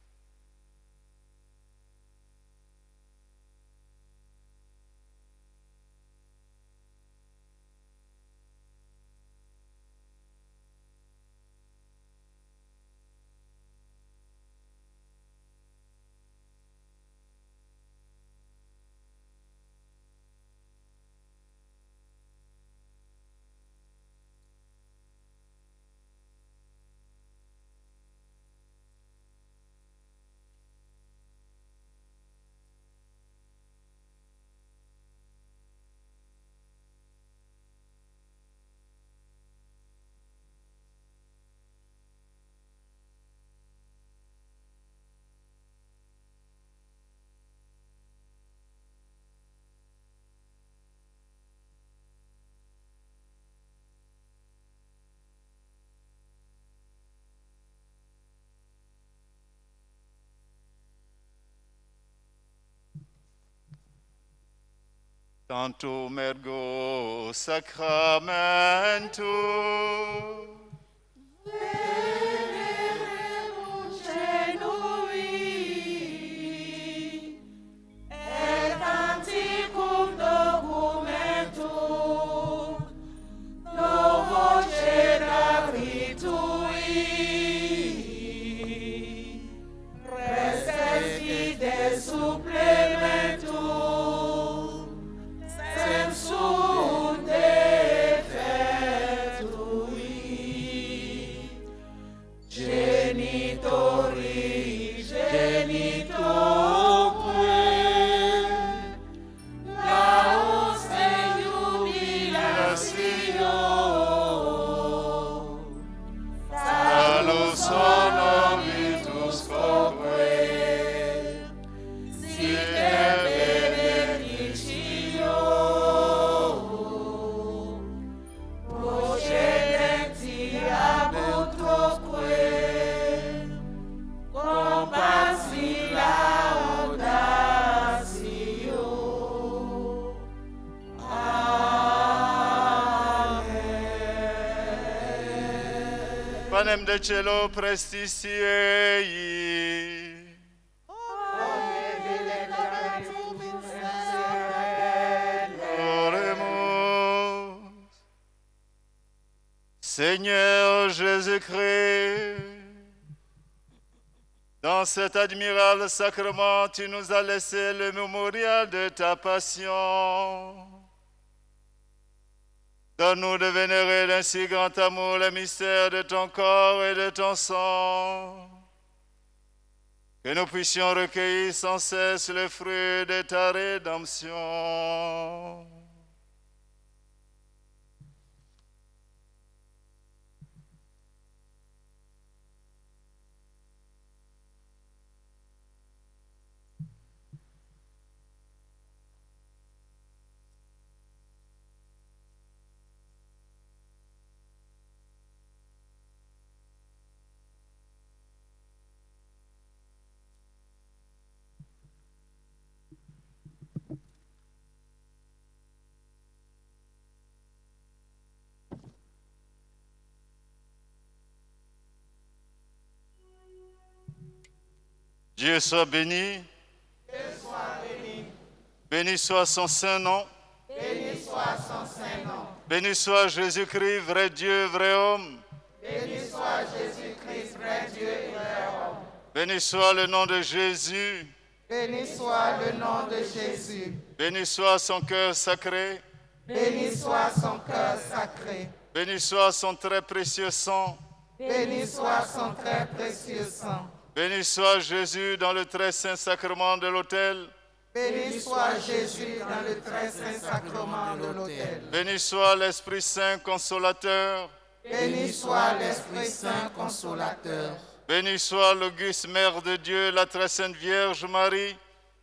[SPEAKER 1] Tantum ergo sacramentum. Panem de cielo prestitiei. Oremus. Seigneur Jésus-Christ, dans cet admirable sacrement, tu nous as laissé le mémorial de ta passion. Donne-nous de vénérer d'un si grand amour le mystère de ton corps et de ton sang, que nous puissions recueillir sans cesse le fruit de ta rédemption. Dieu soit béni. Béni soit son saint nom.
[SPEAKER 2] Béni soit son saint nom.
[SPEAKER 1] Béni soit Jésus-Christ, vrai Dieu, vrai homme.
[SPEAKER 2] Béni soit Jésus-Christ, vrai Dieu et vrai homme.
[SPEAKER 1] Béni soit le nom de Jésus.
[SPEAKER 2] Béni soit le nom de Jésus.
[SPEAKER 1] Béni soit son cœur sacré.
[SPEAKER 2] Béni soit son cœur sacré.
[SPEAKER 1] Béni soit son très précieux sang.
[SPEAKER 2] Béni soit son très précieux sang.
[SPEAKER 1] Béni soit Jésus dans le très saint sacrement de l'autel.
[SPEAKER 2] Béni soit Jésus dans le très saint sacrement de l'autel.
[SPEAKER 1] Béni soit l'Esprit Saint consolateur.
[SPEAKER 2] Béni soit l'Esprit Saint consolateur.
[SPEAKER 1] Béni soit l'auguste Mère de Dieu, la très sainte Vierge Marie.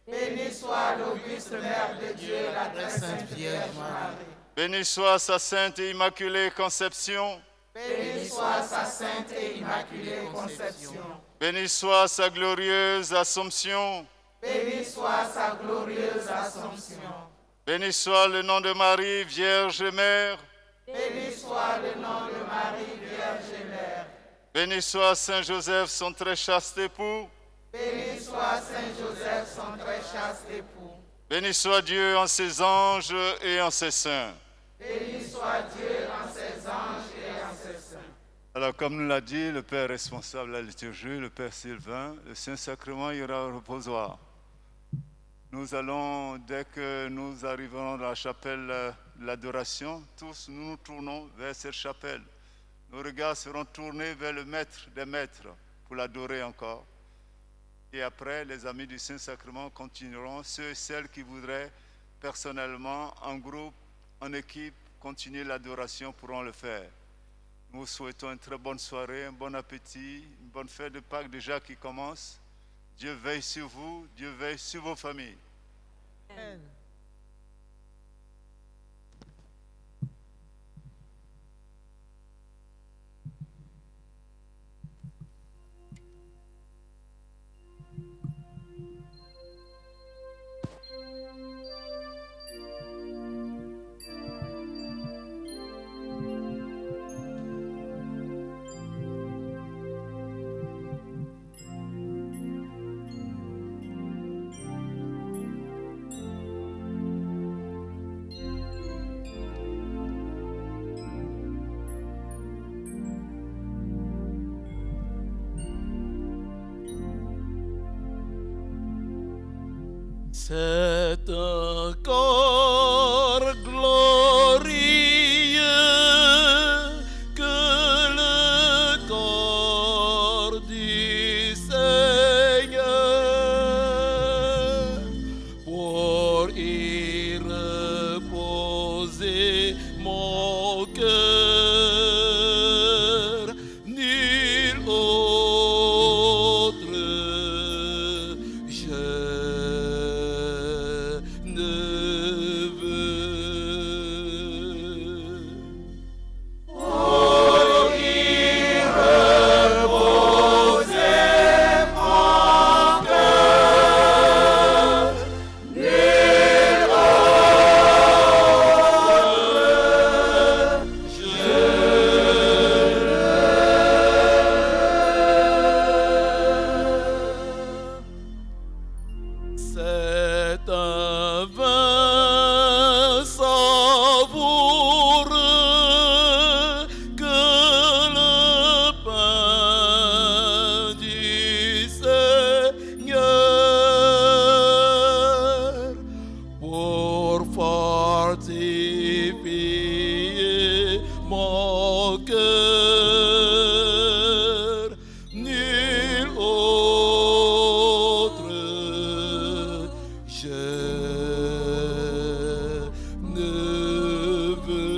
[SPEAKER 2] Béni soit l'auguste Mère de Dieu, la très sainte Vierge Marie.
[SPEAKER 1] Béni soit sa sainte et immaculée conception.
[SPEAKER 2] Béni soit sa sainte et immaculée conception.
[SPEAKER 1] Béni soit sa glorieuse Assomption.
[SPEAKER 2] Béni soit sa glorieuse Assomption.
[SPEAKER 1] Béni soit le nom de Marie, Vierge et Mère.
[SPEAKER 2] Béni soit le nom de Marie, Vierge et Mère.
[SPEAKER 1] Béni soit Saint Joseph, son très chaste époux.
[SPEAKER 2] Béni soit Saint Joseph, son très chaste époux.
[SPEAKER 1] Béni soit Dieu en ses anges et en ses saints.
[SPEAKER 2] Béni soit Dieu en ses anges et en ses saints.
[SPEAKER 1] Alors, comme nous l'a dit le Père responsable de la liturgie, le Père Sylvain, le Saint-Sacrement ira au reposoir. Nous allons, dès que nous arriverons dans la chapelle de l'adoration, tous nous nous tournons vers cette chapelle. Nos regards seront tournés vers le Maître des Maîtres pour l'adorer encore. Et après, les amis du Saint-Sacrement continueront, ceux et celles qui voudraient personnellement, en groupe, en équipe, continuer l'adoration pourront le faire. Nous vous souhaitons une très bonne soirée, un bon appétit, une bonne fête de Pâques déjà qui commence. Dieu veille sur vous, Dieu veille sur vos familles.
[SPEAKER 2] Amen.
[SPEAKER 9] C'est un corps glorieux que le corps du Seigneur, pour y reposer mon cœur, nul autre C'est un vin savoureux que le pain du Seigneur, pour fortifier mon cœur, nul autre je ne veux.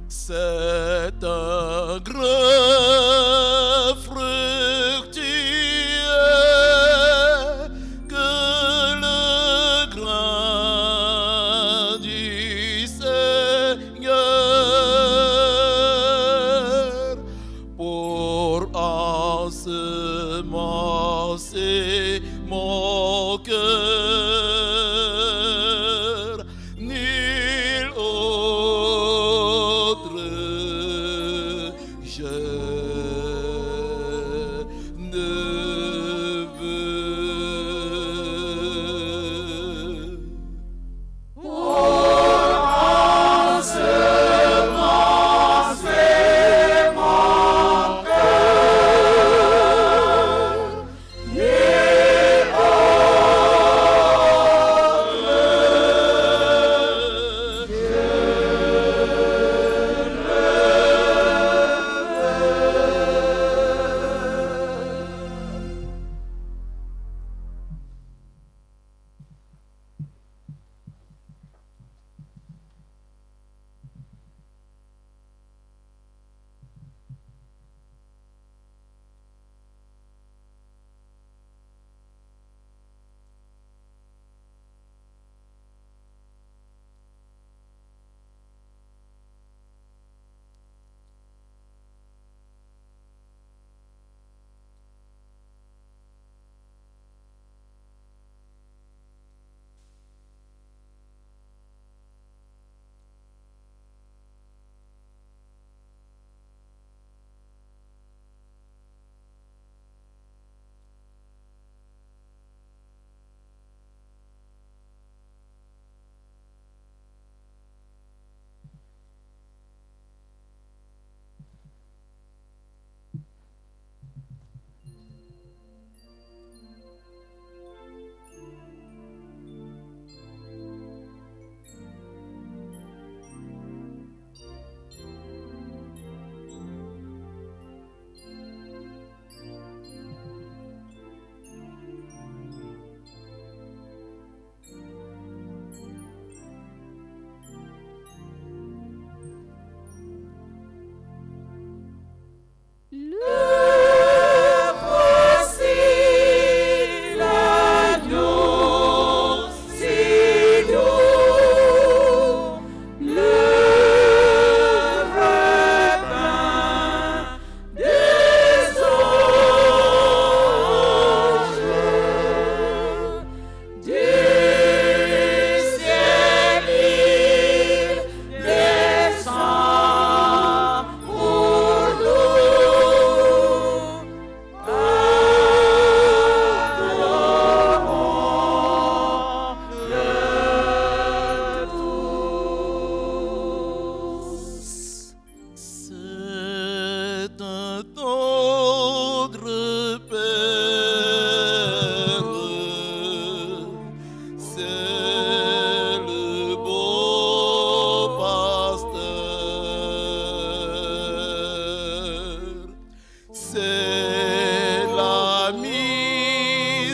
[SPEAKER 9] C'est un grain fructueux que le grain du Seigneur, pour ensemencer mon cœur, nul autre je ne veux.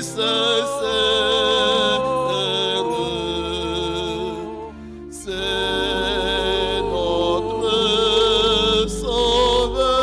[SPEAKER 9] C'est notre Sauveur.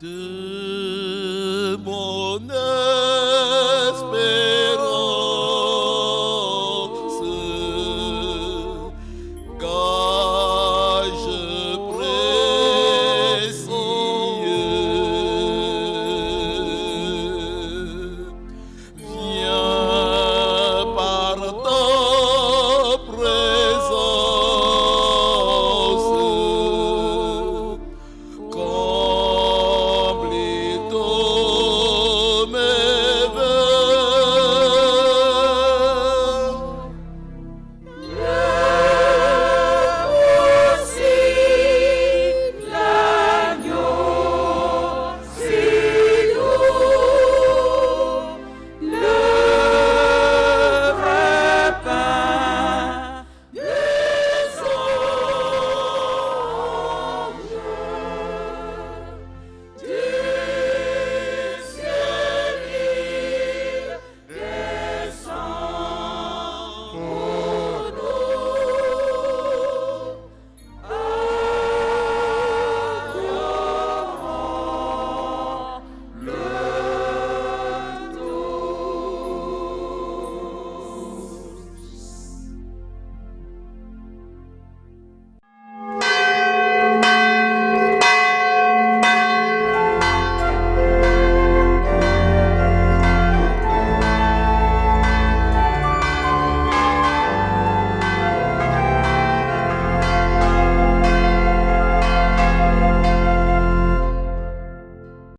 [SPEAKER 9] De mon âme.